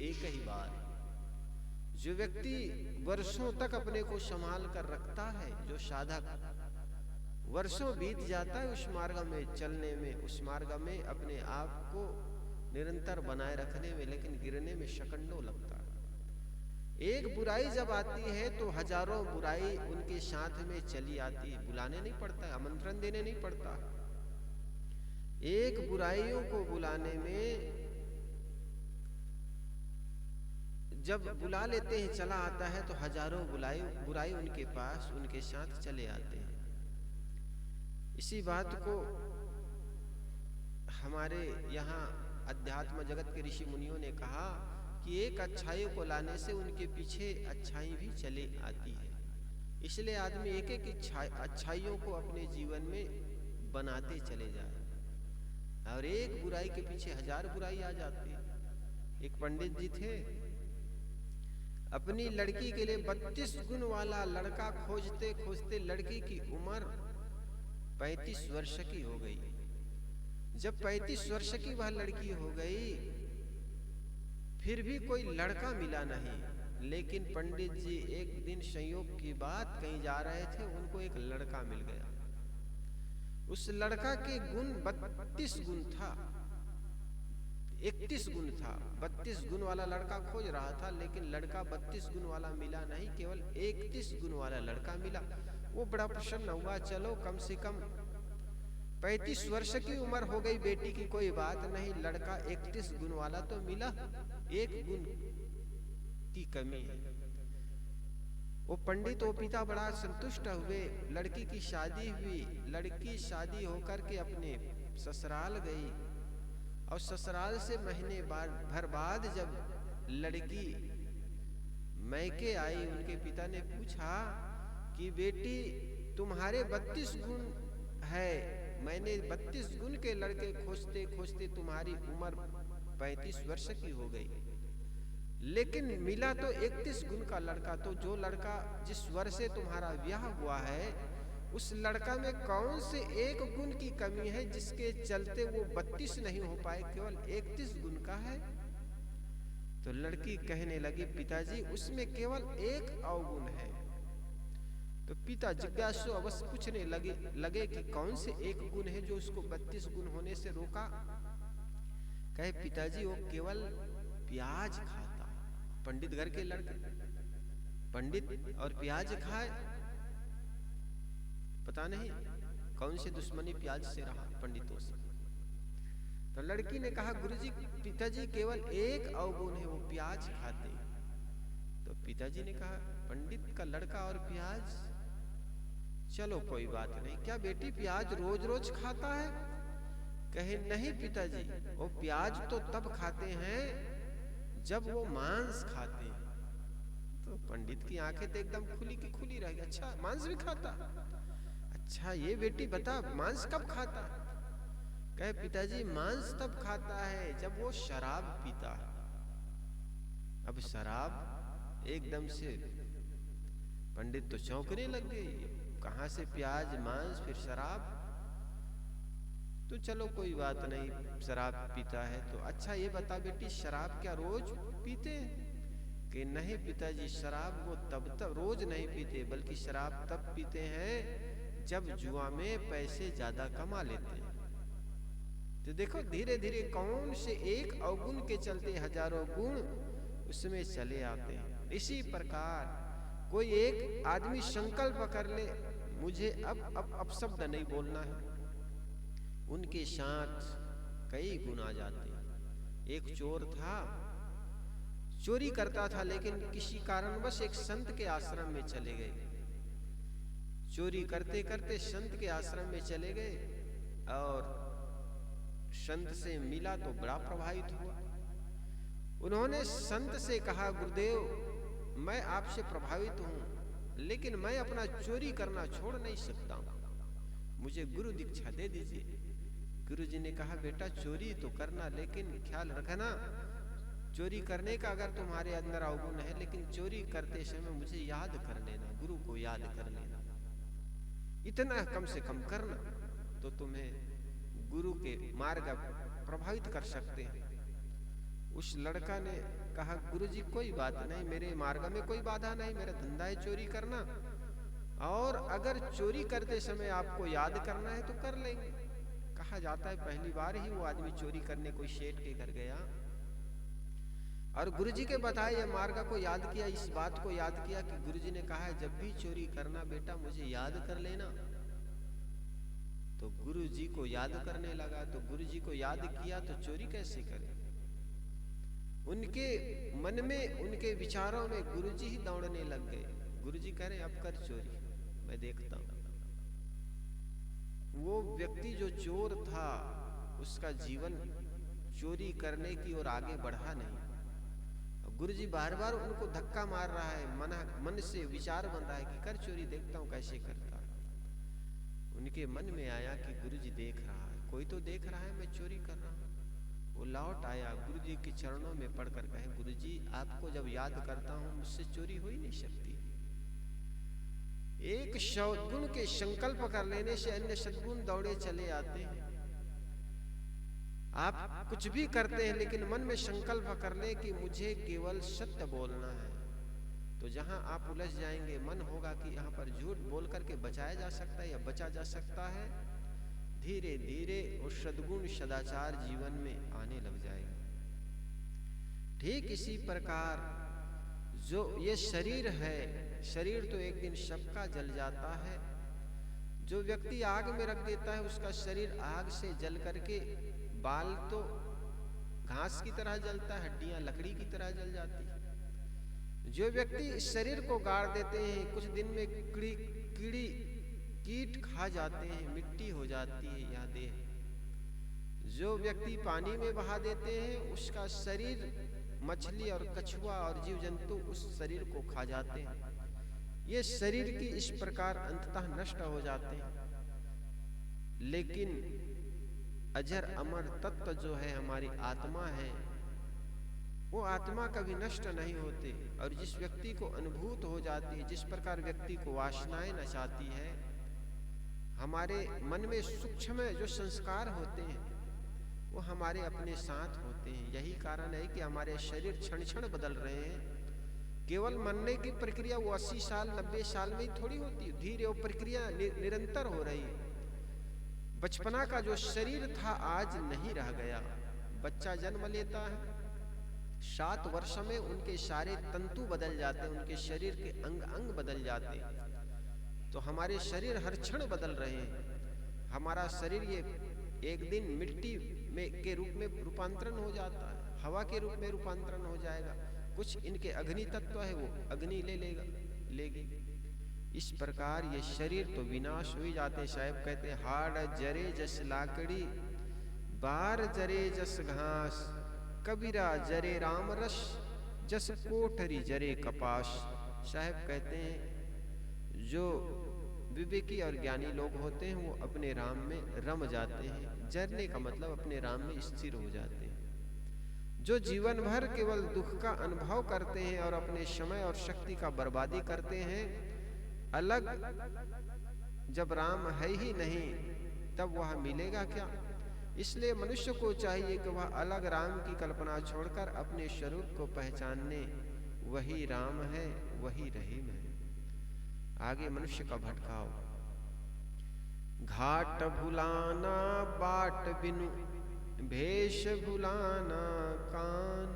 S1: एक ही बार। जो व्यक्ति वर्षों तक अपने को संभाल कर रखता है, जो साधक वर्षों बीत जाता है उस मार्ग में चलने में, उस मार्ग में अपने आप को निरंतर बनाए रखने में, लेकिन गिरने में सेकंडों लगता है। एक बुराई जब आती है तो हजारों बुराई उनके साथ में चली आती है, बुलाने नहीं पड़ता है, आमंत्रण देने नहीं पड़ता। एक बुराइयों को बुलाने में जब बुला लेते हैं, चला आता है, तो हजारों बुराई उनके पास उनके साथ चले आते हैं। इसी बात को हमारे यहाँ अध्यात्म जगत के ऋषि मुनियों ने कहा कि एक अच्छाई को लाने से उनके पीछे अच्छाई भी चले आती है। इसलिए आदमी एक एक अच्छाइयों को अपने जीवन में बनाते चले जाए, और एक बुराई के पीछे 1000 बुराई आ जाती है। एक पंडित जी थे, अपनी लड़की के लिए 32 गुण वाला लड़का खोजते खोजते लड़की की उम्र 35 वर्ष की हो गई। जब 35 वर्ष की वह लड़की हो गई, फिर भी कोई लड़का मिला नहीं। लेकिन पंडित जी एक दिन संयोग की बात कहीं जा रहे थे, उनको एक लड़का मिल गया। उस लड़का के गुण 32 गुण था, 31 गुण था। 32 गुण वाला लड़का खोज रहा था, लेकिन लड़का 32 गुण वाला मिला नहीं, केवल 31 गुण वाला लड़का मिला। वो बड़ा प्रसन्न हुआ, चलो कम से कम 35 वर्ष की उम्र हो गई बेटी की, कोई बात नहीं, लड़का 31 गुण वाला तो मिला, 1 गुण की कमी है। वो पंडित वो पिता बड़ा संतुष्ट हुए। लड़की की शादी हुई, लड़की शादी होकर के अपने ससुराल गई, और ससुराल से महीने भर बाद जब लड़की मैके आई, उनके पिता ने पूछा कि बेटी तुम्हारे 32 गुण है, मैंने 32 गुण के लड़के खोजते खोजते तुम्हारी उम्र 35 वर्ष की हो गई, लेकिन मिला तो 31 गुण का लड़का। तो जो लड़का जिस वर्ष से तुम्हारा ब्याह हुआ है, उस लड़का में कौन से 1 गुण की कमी है जिसके चलते वो 32 नहीं हो पाए, केवल 31 गुण का है। तो लड़की कहने लगी, पिताजी उसमें केवल 1 अवगुण है। तो पिता जिज्ञासु अवश्य पूछने लगे कि कौन से 1 गुण है जो उसको 32 गुण होने से रोका। कहे पिताजी वो केवल प्याज खाता। पंडित घर के लड़के, पंडित और प्याज खाए, पता नहीं कौन से दुश्मनी प्याज से रहा पंडितों से। तो लड़की ने कहा गुरुजी पिताजी केवल एक अवगुण है, वो प्याज खाते हैं। तो पिताजी ने कहा पंडित का लड़का और प्याज, चलो कोई बात नहीं, क्या बेटी प्याज रोज रोज खाता है? कहे नहीं पिताजी, वो प्याज तो तब खाते हैं जब वो मांस खाते हैं। तो पंडित की आंखें तो एकदम खुली की खुली रह गई, अच्छा मांस भी खाता? अच्छा ये बेटी बता मांस कब खाता? कहे पिताजी मांस तब खाता है जब वो शराब पीता है। अब शराब, एकदम से पंडित तो चौंकने लग गए, कहां से प्याज मांस फिर शराब? तो चलो कोई बात नहीं, शराब पीता है तो अच्छा ये बता बेटी शराब क्या रोज पीते हैं? कि नहीं पिताजी शराब वो तब रोज नहीं पीते, बल्कि शराब तब पीते हैं जब जुआ में पैसे ज्यादा कमा लेते हैं। तो देखो धीरे धीरे कौन से एक अवगुण के चलते हजारों गुण उसमें चले आते हैं। इसी प्रकार कोई एक आदमी संकल्प कर ले मुझे अब शब्द नहीं बोलना है, उनके साथ कई गुण आ जाते हैं। एक चोर था, चोरी करता था, लेकिन किसी कारणवश एक संत के आश्रम में चले गए। चोरी करते करते संत के आश्रम में चले गए और संत से मिला तो बड़ा प्रभावित हुआ। उन्होंने संत से कहा गुरुदेव मैं आपसे प्रभावित हूं, लेकिन मैं अपना चोरी करना छोड़ नहीं सकता हूं, मुझे गुरु दीक्षा दे दीजिए। गुरुजी ने कहा बेटा चोरी तो करना, लेकिन ख्याल रखना चोरी करने का अगर तुम्हारे अंदर अवगुण है, लेकिन चोरी करते समय मुझे याद कर लेना, गुरु को याद कर लेना, इतना कम से कम करना तो तुम्हें गुरु के मार्ग प्रभावित कर सकते हैं। उस लड़का ने कहा गुरुजी कोई बात नहीं, मेरे मार्ग में कोई बाधा नहीं, मेरा धंधा है चोरी करना, और अगर चोरी करते समय आपको याद करना है तो कर लेंगे। कहा जाता है पहली बार ही वो आदमी चोरी करने कोई शेठ के घर गया और गुरुजी के बताए ये मार्ग को याद किया, इस बात को याद किया कि गुरुजी ने कहा है जब भी चोरी करना बेटा मुझे याद कर लेना। तो गुरुजी को याद करने लगा, तो गुरुजी को याद किया तो चोरी कैसे करे? उनके मन में उनके विचारों में गुरुजी ही दौड़ने लग गए। गुरुजी कह रहे अब कर चोरी, मैं देखता हूं। वो व्यक्ति जो चोर था उसका जीवन चोरी करने की ओर आगे बढ़ा नहीं। गुरुजी बार बार उनको धक्का मार रहा है, मन से विचार बन रहा है कि कर चोरी, देखता हूं कैसे करता। उनके मन में आया कि गुरुजी देख रहा है, कोई तो देख रहा है मैं चोरी कर रहा हूं। वो लौट आया, गुरुजी के चरणों में पड़कर कहे गुरुजी आपको जब याद करता हूं मुझसे चोरी हो ही नहीं सकती। एक सद्गुण के संकल्प कर लेने से अन्य सद्गुण दौड़े चले आते हैं। आप कुछ भी करते हैं लेकिन मन में संकल्प कर ले कि मुझे केवल सत्य बोलना है, तो जहां आप उलझ जाएंगे मन होगा कि यहाँ पर झूठ बोल करके बचाया जा सकता है या बचा जा सकता है। धीरे धीरे वो सद्गुण सदाचार जीवन में आने लग जाएगा। ठीक इसी प्रकार जो ये शरीर है, शरीर तो एक दिन सबका जल जाता है। जो व्यक्ति आग में रख देता है उसका शरीर आग से जल करके बाल तो घास की तरह जलता है, हड्डियां लकड़ी की तरह जल जाती है। जो व्यक्ति इस शरीर को गाड़ देते हैं कुछ दिन में कीड़ी कीट खा जाते हैं, मिट्टी हो जाती है यह देह। जो व्यक्ति पानी में बहा देते हैं उसका शरीर मछली और कछुआ और जीव जंतु उस शरीर को खा जाते हैं। ये शरीर की इस प्रकार अंततः नष्ट हो जाते हैं। लेकिन अजर अमर तत्व जो है हमारी आत्मा है, वो आत्मा कभी नष्ट नहीं होते। और जिस व्यक्ति को अनुभूत हो जाती है, जिस प्रकार व्यक्ति को वासनाएं नचाती है, हमारे मन में सूक्ष्म जो संस्कार होते हैं वो हमारे अपने साथ होते हैं। यही कारण है कि हमारे शरीर क्षण क्षण बदल रहे हैं। केवल मरने की प्रक्रिया वो 80 साल 90 साल में ही थोड़ी होती है, धीरे वो प्रक्रिया निरंतर हो रही है। बचपना का जो शरीर था आज नहीं रह गया। बच्चा जन्म लेता है, 7 वर्ष में उनके सारे तंतु बदल जाते, उनके शरीर के अंग अंग बदल जाते। तो हमारे शरीर हर क्षण बदल रहे हैं। हमारा शरीर ये एक दिन मिट्टी में के रूप में रूपांतरण हो जाता है, हवा के रूप में रूपांतरण हो जाएगा। कुछ इनके अग्नि तत्व है, वो अग्नि लेगी। इस प्रकार ये शरीर तो विनाश हो ही जाते। साहब कहते हाड़ जरे जस लाकड़ी, बार जरे जस घास, कबीरा जरे राम रस, जस कोठरी जरे कपास। साहब कहते हैं जो विवेकी और ज्ञानी लोग होते हैं वो अपने राम में रम जाते हैं। जरने का मतलब अपने राम में स्थिर हो जाते हैं। जो जीवन भर केवल दुख का अनुभव करते हैं और अपने समय और शक्ति का बर्बादी करते हैं, अलग जब राम है ही नहीं तब वह मिलेगा क्या। इसलिए मनुष्य को चाहिए कि वह अलग राम की कल्पना छोड़कर अपने स्वरूप को पहचानने, वही राम है, वही रहीम है। आगे मनुष्य का भटकाव। घाट भुलाना बाट बिनु, भेष भुलाना कान,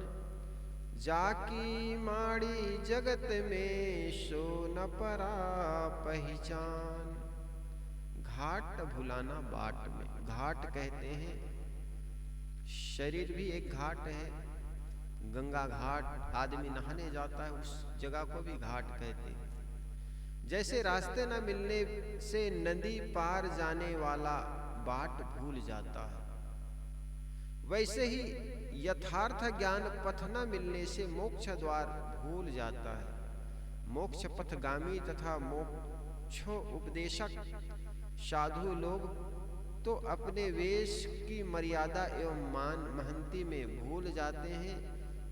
S1: जाकी माड़ी जगत में सो न परा पहचान। घाट भुलाना बाट में, घाट कहते हैं शरीर भी एक घाट है। गंगा घाट आदमी नहाने जाता है, उस जगह को भी घाट कहते हैं। जैसे रास्ते न मिलने से नदी पार जाने वाला बाट भूल जाता है, वैसे ही यथार्थ ज्ञान पथ न मिलने से मोक्ष द्वार भूल जाता है। मोक्ष पथगामी तथा मोक्षो उपदेशक साधु लोग तो अपने वेश की मर्यादा एवं मान महंती में भूल जाते हैं,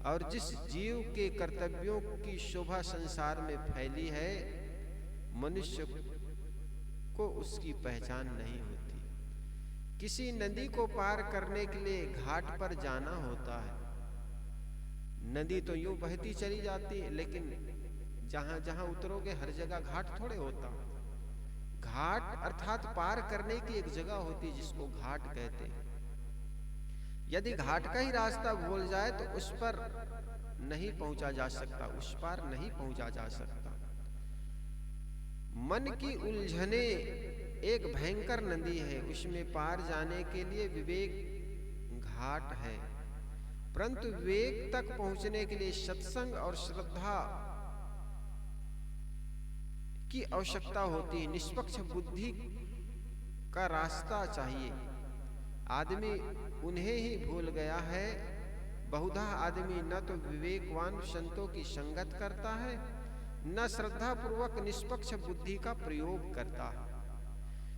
S1: और जिस जीव के कर्तव्यों की शोभा संसार में फैली है, मनुष्य को उसकी पहचान नहीं होती। किसी नदी को पार करने के लिए घाट पर जाना होता है। नदी तो यूं बहती चली जाती है, लेकिन जहां जहां उतरोगे हर जगह घाट थोड़े होता। घाट अर्थात पार करने की एक जगह होती जिसको घाट कहते हैं। यदि घाट का ही रास्ता भूल जाए तो उस पर नहीं पहुंचा जा सकता, उस पार नहीं पहुंचा जा सकता। मन की उलझने एक भयंकर नदी है, उसमें पार जाने के लिए विवेक घाट है। परंतु विवेक तक पहुंचने के लिए सत्संग और श्रद्धा की आवश्यकता होती है। निष्पक्ष बुद्धि का रास्ता चाहिए। आदमी उन्हें ही भूल गया है। बहुधा आदमी न तो विवेकवान संतों की संगत करता है, न श्रद्धा पूर्वक निष्पक्ष बुद्धि का प्रयोग करता है।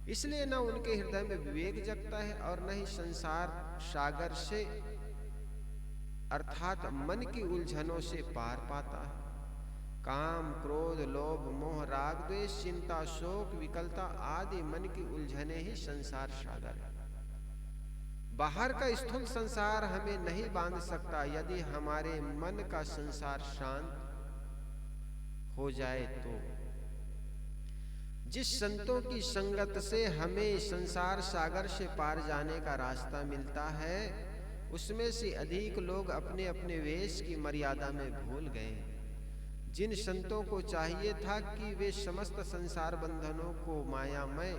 S1: इसलिए न उनके हृदय में विवेक जगता है और न ही संसार सागर से अर्थात मन की उलझनों से पार पाता है। काम, क्रोध, लोभ, मोह, राग, द्वेष, चिंता, शोक, विकलता आदि मन की उलझने ही संसार सागर है। बाहर का स्थूल संसार हमें नहीं बांध सकता। यदि हमारे मन का संसार शांत हो जाए तो जिस संतों की संगत से हमें संसार सागर से पार जाने का रास्ता मिलता है, उसमें से अधिक लोग अपने अपने वेश की मर्यादा में भूल गए। जिन संतों को चाहिए था कि वे समस्त संसार बंधनों को मायामय,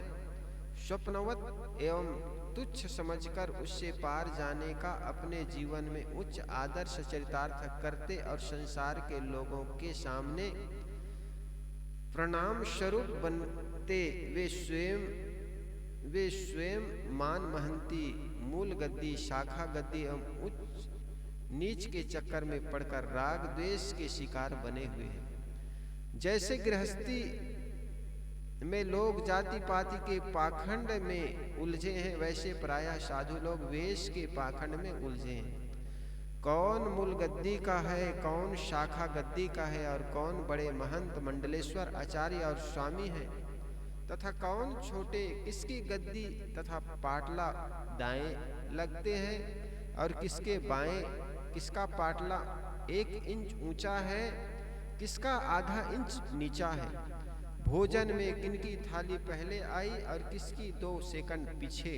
S1: स्वप्नवत एवं तुच्छ समझकर उससे पार जाने का अपने जीवन में उच्च आदर्श चरितार्थ करते और संसार के लोगों के सामने प्रणाम स्वरूप बनते, वे स्वयं मान महंती, मूल गद्दी, शाखा गद्दी एवं उच्च नीच के चक्कर में पड़कर राग द्वेष के शिकार बने हुए हैं। जैसे गृहस्थी में लोग जाति पाति के पाखंड में उलझे हैं, वैसे प्रायः साधु लोग वेश के पाखंड में उलझे हैं। कौन मूल गद्दी का है, कौन शाखा गद्दी का है, और कौन बड़े महंत, मंडलेश्वर, आचार्य और स्वामी है, तथा कौन छोटे, किसकी गद्दी तथा पाटला दाएं लगते हैं और किसके बाएं, किसका पाटला 1 इंच ऊंचा है, किसका आधा इंच नीचा है। भोजन में किनकी थाली पहले आई और किसकी 2 सेकंड पीछे।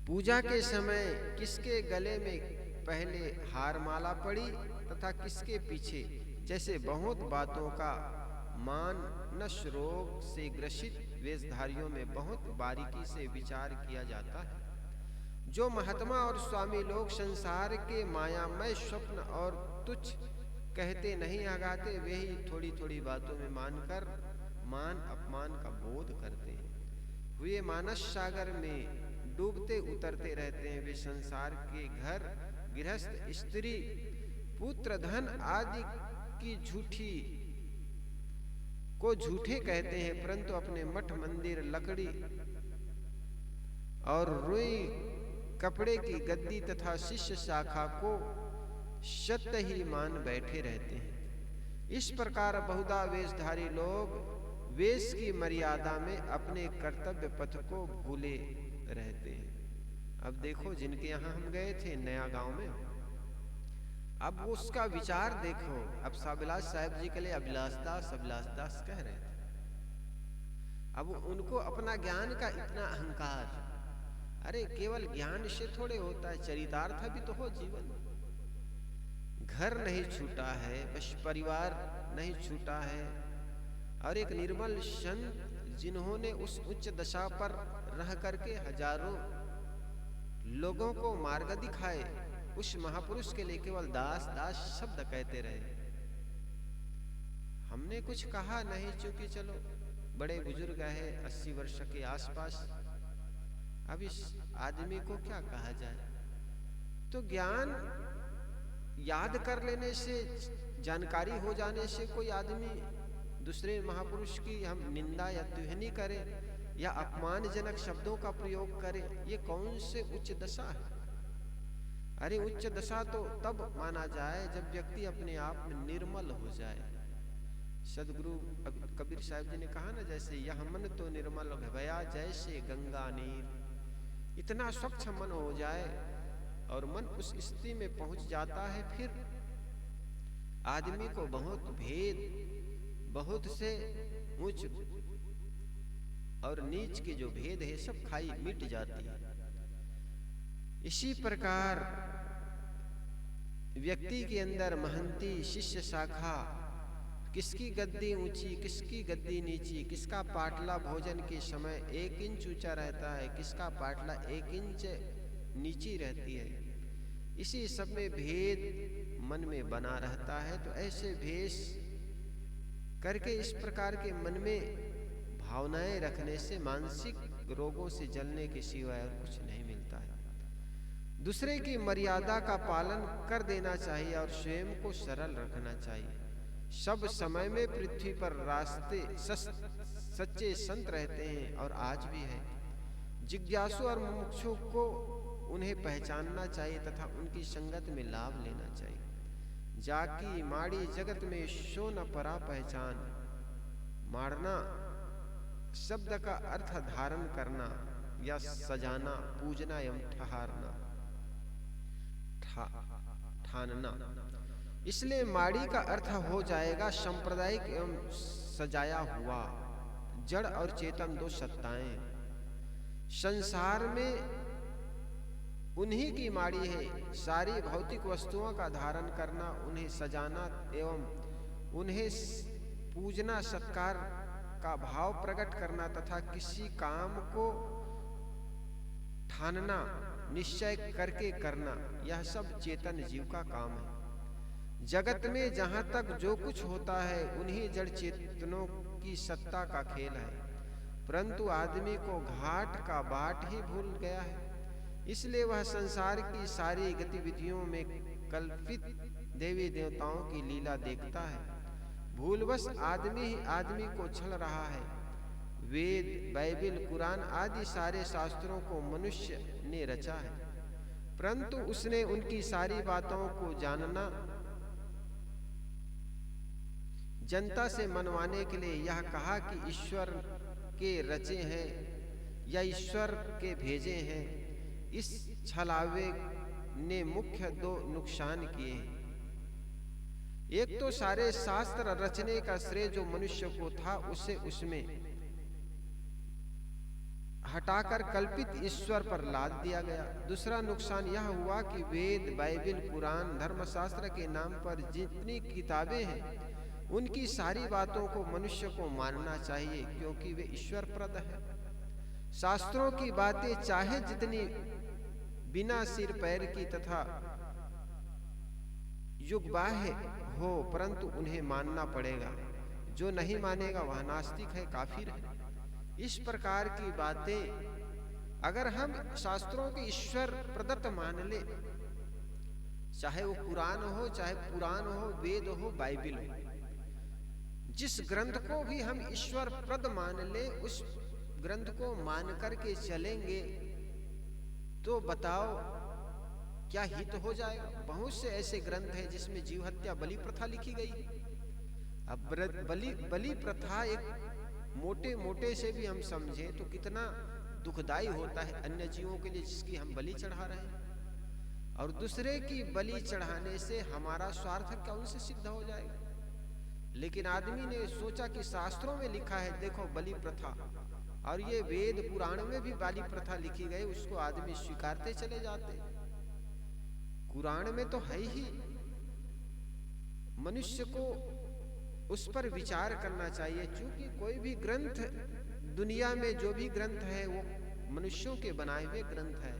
S1: पूजा के समय किसके गले में पहले हार माला पड़ी तथा किसके पीछे, जैसे बहुत बातों का मानस रोग से ग्रसित वेशधारियों में बहुत बारीकी से विचार किया जाता है। जो महात्मा और स्वामी लोग संसार के मायामय स्वप्न और तुच्छ कहते नहीं आगाते, वे ही थोड़ी थोड़ी बातों में मानकर मान अपमान का बोध करते हैं। हुए मानस सागर में डूबते उतरते रहते हैं। वे संसार के घर गृहस्थ, स्त्री, पुत्र, धन आदि की झूठे कहते हैं, परंतु अपने मठ मंदिर, लकड़ी और रुई कपड़े की गद्दी तथा शिष्य शाखा को सत्य ही मान बैठे रहते हैं। इस प्रकार बहुधा वेशधारी लोग वेश की मर्यादा में अपने कर्तव्य पथ को भूले रहते हैं। अब देखो, जिनके यहाँ हम गए थे नया गांव में, अब उसका विचार देखो। अब साबिलास साहब जी के लिए अभिलाष दास कह रहे थे। अब उनको अपना ज्ञान का इतना अहंकार, अरे केवल ज्ञान से थोड़े होता है, चरितार्थ भी तो हो जीवन। घर नहीं छूटा है, बस परिवार नहीं छूटा है, और एक निर्मल संत जिन्होंने उस उच्च दशा पर रह करके हजारों लोगों को मार्ग दिखाए, उस महापुरुष के लिए केवल दास दास शब्द कहते रहे। हमने कुछ कहा नहीं, चूंकि चलो बड़े बुजुर्ग है 80 वर्ष के आसपास, अब इस आदमी को क्या कहा जाए। तो ज्ञान याद कर लेने से, जानकारी हो जाने से कोई आदमी दूसरे महापुरुष की हम निंदा या तुहनी करे या अपमानजनक शब्दों का प्रयोग करे, ये कौन से उच्च दशा है। अरे उच्च दशा तो तब माना जाए जब व्यक्ति अपने आप में निर्मल हो जाए। सदगुरु कबीर साहब जी ने कहा ना, जैसे यह मन तो निर्मल भया जैसे गंगा नीर। इतना स्वच्छ मन हो जाए और मन उस स्थिति में पहुंच जाता है, फिर आदमी को बहुत भेद, बहुत से ऊंच और नीच के जो भेद है सब खाई मिट जाती है। इसी प्रकार व्यक्ति के अंदर महंती, शिष्य शाखा, किसकी गद्दी ऊंची, किसकी गद्दी नीची, किसका पाटला भोजन के समय 1 इंच ऊंचा रहता है, किसका पाटला 1 इंच नीची रहती है, इसी सब में भेद मन में बना रहता है। तो ऐसे भेष करके इस प्रकार के मन में भावनाएं रखने से मानसिक रोगों से जलने के सिवाय और कुछ नहीं मिलता है। दूसरे की मर्यादा का पालन कर देना चाहिए और स्वयं को सरल रखना चाहिए। सब समय में पृथ्वी पर रास्ते सच्चे संत रहते हैं और आज भी है। जिज्ञासु और मुमुक्षु को उन्हें पहचानना चाहिए तथा उनकी संगत में लाभ लेना चाहिए। जाकी माड़ी जगत में शो न परा पहचान। मारना शब्द का अर्थ धारण करना या सजाना, पूजना एवं ठहारना, ठानना। इसलिए माड़ी का अर्थ हो जाएगा सांप्रदायिक एवं सजाया हुआ। जड़ और चेतन दो सत्ताएं संसार में उन्हीं की माड़ी है। सारी भौतिक वस्तुओं का धारण करना, उन्हें सजाना एवं उन्हें पूजना, सत्कार का भाव प्रकट करना तथा किसी काम को ठानना, निश्चय करके करना, यह सब चेतन जीव का काम है। जगत में जहां तक जो कुछ होता है उन्हीं जड़ चेतनों की सत्ता का खेल है, परंतु आदमी को घाट का बाट ही भूल गया है। इसलिए वह संसार की सारी गतिविधियों में कल्पित देवी देवताओं की लीला देखता है। भूलवश आदमी ही आदमी को छल रहा है। वेद, बाइबिल, कुरान आदि सारे शास्त्रों को मनुष्य ने रचा है, परंतु उसने उनकी सारी बातों को जानना, जनता से मनवाने के लिए यह कहा कि ईश्वर के रचे हैं या ईश्वर के भेजे हैं। इस छलावे ने मुख्य 2 नुकसान किए हैं। एक तो सारे शास्त्र रचने का श्रेय जो मनुष्य को था, उसे उसमें हटाकर कल्पित ईश्वर पर लाद दिया गया। दूसरा नुकसान यह हुआ कि वेद, बाइबिल, पुराण, धर्मशास्त्र के नाम पर जितनी किताबें हैं उनकी सारी बातों को मनुष्य को मानना चाहिए, क्योंकि वे ईश्वर प्रद है। शास्त्रों की बातें चाहे जितनी बिना सिर पैर की तथा युगबाह्य हो, परंतु उन्हें मानना पड़ेगा। जो नहीं मानेगा वह नास्तिक है, काफिर है। इस प्रकार की बातें अगर हम शास्त्रों के ईश्वर प्रदत्त मान ले, चाहे वो पुराण हो, चाहे पुराण हो, वेद हो, बाइबिल हो, जिस ग्रंथ को भी हम ईश्वर प्रद मान ले, उस ग्रंथ को मान करके चलेंगे तो बताओ क्या हित हो जाएगा। बहुत से ऐसे ग्रंथ हैं जिसमें जीव हत्या, बलि प्रथा लिखी गई। अब बलि प्रथा एक मोटे मोटे से भी हम समझें तो कितना दुखदाई होता है अन्य जीवों के लिए जिसकी हम बलि चढ़ा रहे हैं, और दूसरे की बलि चढ़ाने से हमारा स्वार्थ क्या उनसे सिद्ध हो जाएगा। लेकिन आदमी ने सोचा कि शास्त्रों में लिखा है, देखो बलि प्रथा, और ये वेद पुराण में भी बलि प्रथा लिखी गई, उसको आदमी स्वीकारते चले जाते। कुरान में तो है ही, मनुष्य को उस पर विचार करना चाहिए। क्योंकि कोई भी ग्रंथ, दुनिया में जो भी ग्रंथ है वो मनुष्यों के बनाए हुए ग्रंथ है,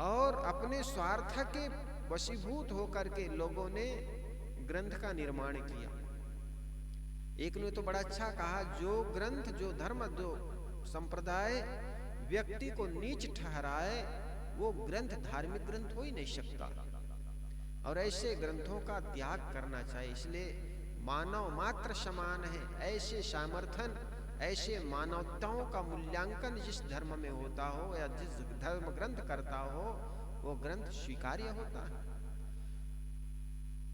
S1: और अपने स्वार्थ के वशीभूत होकर के लोगों ने ग्रंथ का निर्माण किया। एक ने तो बड़ा अच्छा कहा, जो ग्रंथ, जो धर्म, जो संप्रदाय व्यक्ति को नीच ठहराए वो ग्रंथ धार्मिक ग्रंथ हो ही नहीं सकता, और ऐसे ग्रंथों का त्याग करना चाहिए। इसलिए मानव मात्र समान है, ऐसे सामर्थन, ऐसे मानवताओं का मूल्यांकन जिस धर्म में होता हो या जिस धर्म ग्रंथ करता हो वो ग्रंथ स्वीकार्य होता है।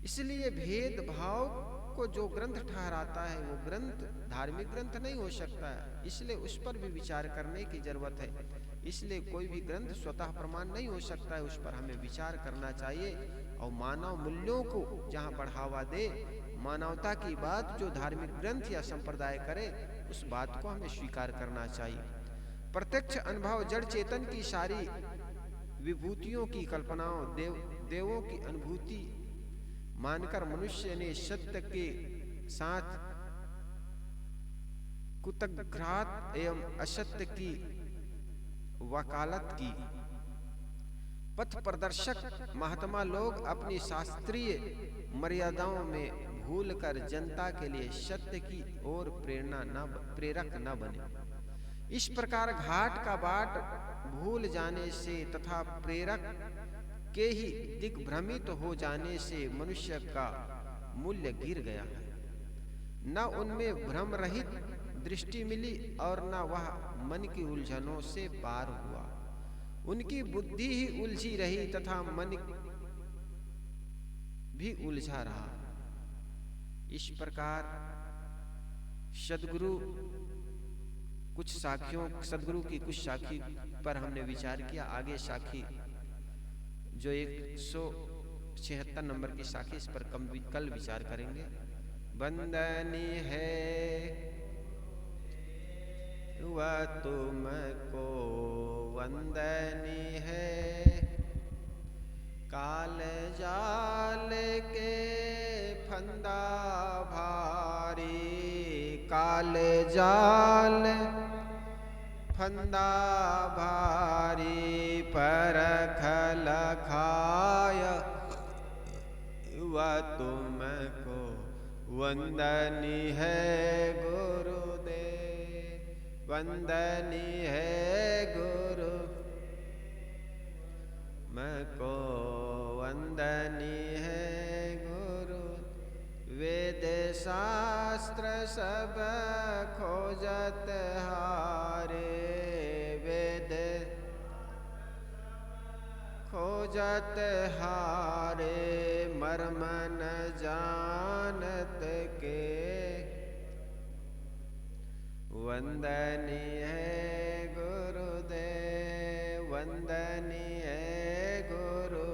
S1: इसलिए भेदभाव को जो ग्रंथ ठहराता है वो ग्रंथ धार्मिक ग्रंथ नहीं हो सकता है। इसलिए उस पर भी विचार करने की जरूरत है। इसलिए कोई भी ग्रंथ स्वतः प्रमाण नहीं हो सकता है, उस पर हमें विचार करना चाहिए, और मानव मूल्यों को जहाँ बढ़ावा दे, मानवता की बात जो धार्मिक ग्रंथ या संप्रदाय करे, उस बात को हमें स्वीकार करना चाहिए। प्रत्यक्ष अनुभव जड़ चेतन की सारी विभूतियों की कल्पनाओं, देवों की अनुभूति मानकर मनुष्य ने सत्य के साथ कुतघात एवं असत्य की वकालत की। पथ प्रदर्शक महात्मा लोग अपनी शास्त्रीय मर्यादाओं में भूलकर जनता के लिए सत्य की ओर प्रेरक न बने। इस प्रकार घाट का बाट भूल जाने से तथा प्रेरक के ही दिग्भ्रमित हो जाने से मनुष्य का मूल्य गिर गया है। न उनमें भ्रम रहित दृष्टि मिली और न वह मन की उलझनों से पार हुआ। उनकी बुद्धि ही उलझी रही तथा मन भी उलझा रहा। इस प्रकार सदगुरु की कुछ साखी पर हमने विचार किया। आगे साखी जो 176 नंबर की साखी, इस पर कल विचार करेंगे। वंदनी है वह तुमको, वंदनी है काल जाल के फंदा भारी, काल जाल फंदा भारी परख लखाय वह तुमको, वंदनी है गुरुदेव, वंदनी है गुरु मको, वंदनी है गुरु। वेद शास्त्र सब खोजत हारे, वेद खोजत हारे मर्म न जानत के, वंदनी है गुरुदेव, वंदनी है गुरु,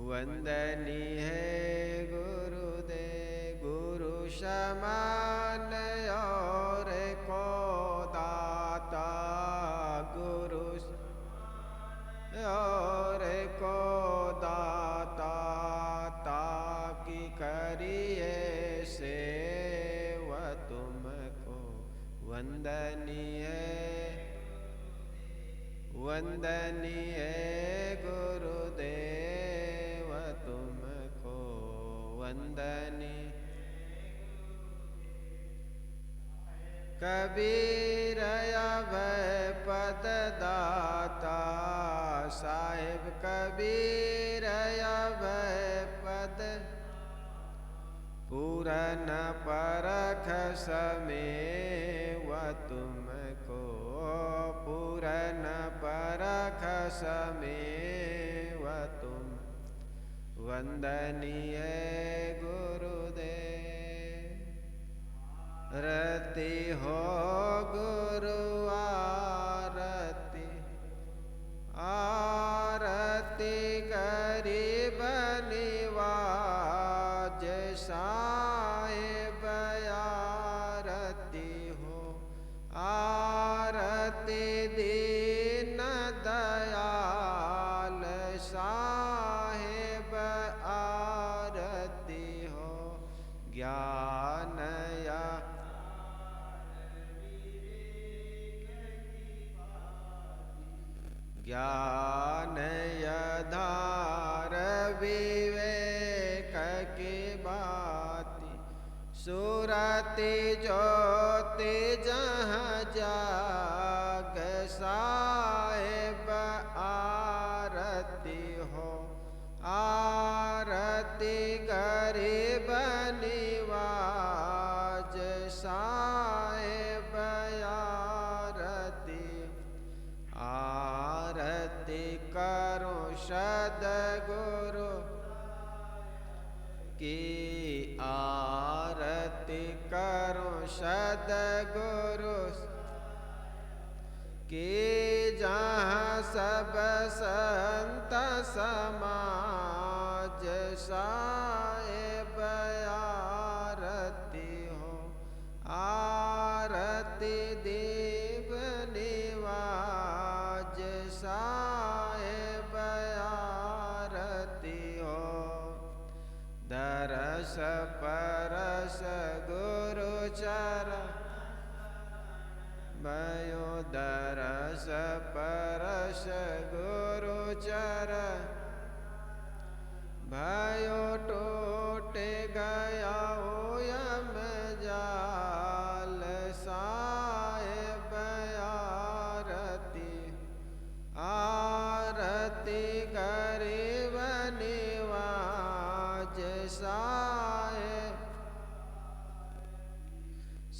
S1: वंदनी है गुरुदेव। गुरु समान और की करिए सेवा तुमको वंदनीय वंदनीय गुरुदेव तुमको वंदनीय। कबीर अभय पद दाता साहिब कबीर अभय पद पूरन परख समेव तुमको पूरन परख समेव तुम वंदनीय गुरुदेव। रति हो गुरु आरती आरती गरीब निवाज साहिब आरती हो आरती दीन दयाल साहिब आरती हो ज्ञान या ज्ञान यधार विवेक की बाती सुरति ज्योति जहाँ जाग साहिब आरती हो आरती गरीब निवाज साहिब आरती आरती करो सद्गुरु की आरती करो सद्गुरु की जहाँ सब संत समाज साहिब आरती हो आरती देव निवाज साहिब आरती हो दरस परस गुरु चरण भयो दरस परस गुरु चरण भयो टूटे गया यम जाल साहिब आरती आरती गरीब निवाज साहिब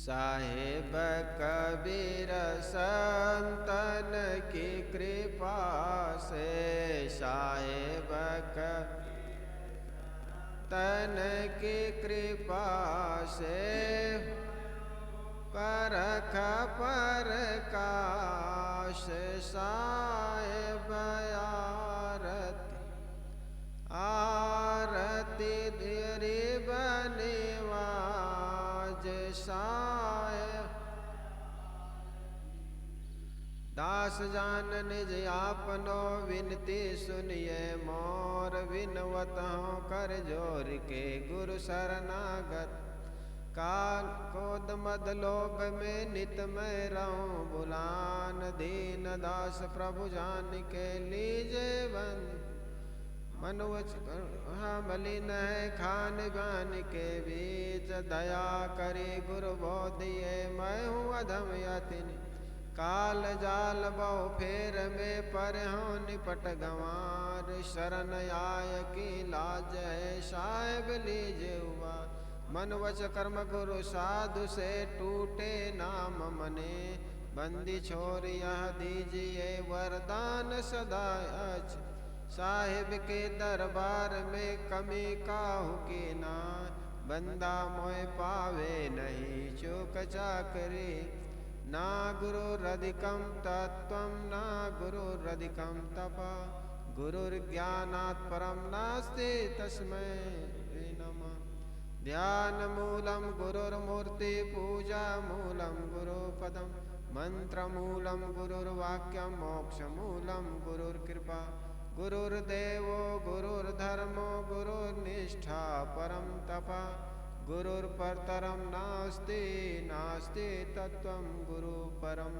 S1: साहिब कबीर संतन की कृपा से साहिब तन की कृपा से परख परकाश साहिब आरती आरती गरीब निवाज साहिब दास जान निज आपनो विनती सुनिए मोर विनवत हूँ कर जोर के गुरु शरणागत काल क्रोध मद लोभ में नित मैं रहूं बुलान दीन दास प्रभु जान के लीजे बंद मनोवच मलिन है खान बान के बीच दया करे गुरु बोधिए मैं हूँ अधम यतिन काल जाल बहु फेर में पर हूँ निपट गंवार शरण आय की लाज है साहिब लीजे हुआ मन वच कर्म गुरु साधु से टूटे नाम मने बंदी छोर यह दीजिए वरदान सदा अच साहिब के दरबार में कमी काहू की ना बंदा मोह पावे नहीं चूक चाकरी ना गुरु रधिकम तत्वम ना गुरु रधिकम तपा गुरुर्ज्ञानात् परम नास्ति तस्मै नमः ध्यान मूलम गुरुर्मूर्ति पूजा मूलम गुरुपदम मंत्र मूलम गुरुर्वाक्यम मोक्ष मूलम गुरुर्कृपा गुरुर्देवो गुरुर्धर्मो गुरुर्निष्ठा परम तपः गुरुर्परतरं नास्ति नास्ति तत्त्वं गुरु परम।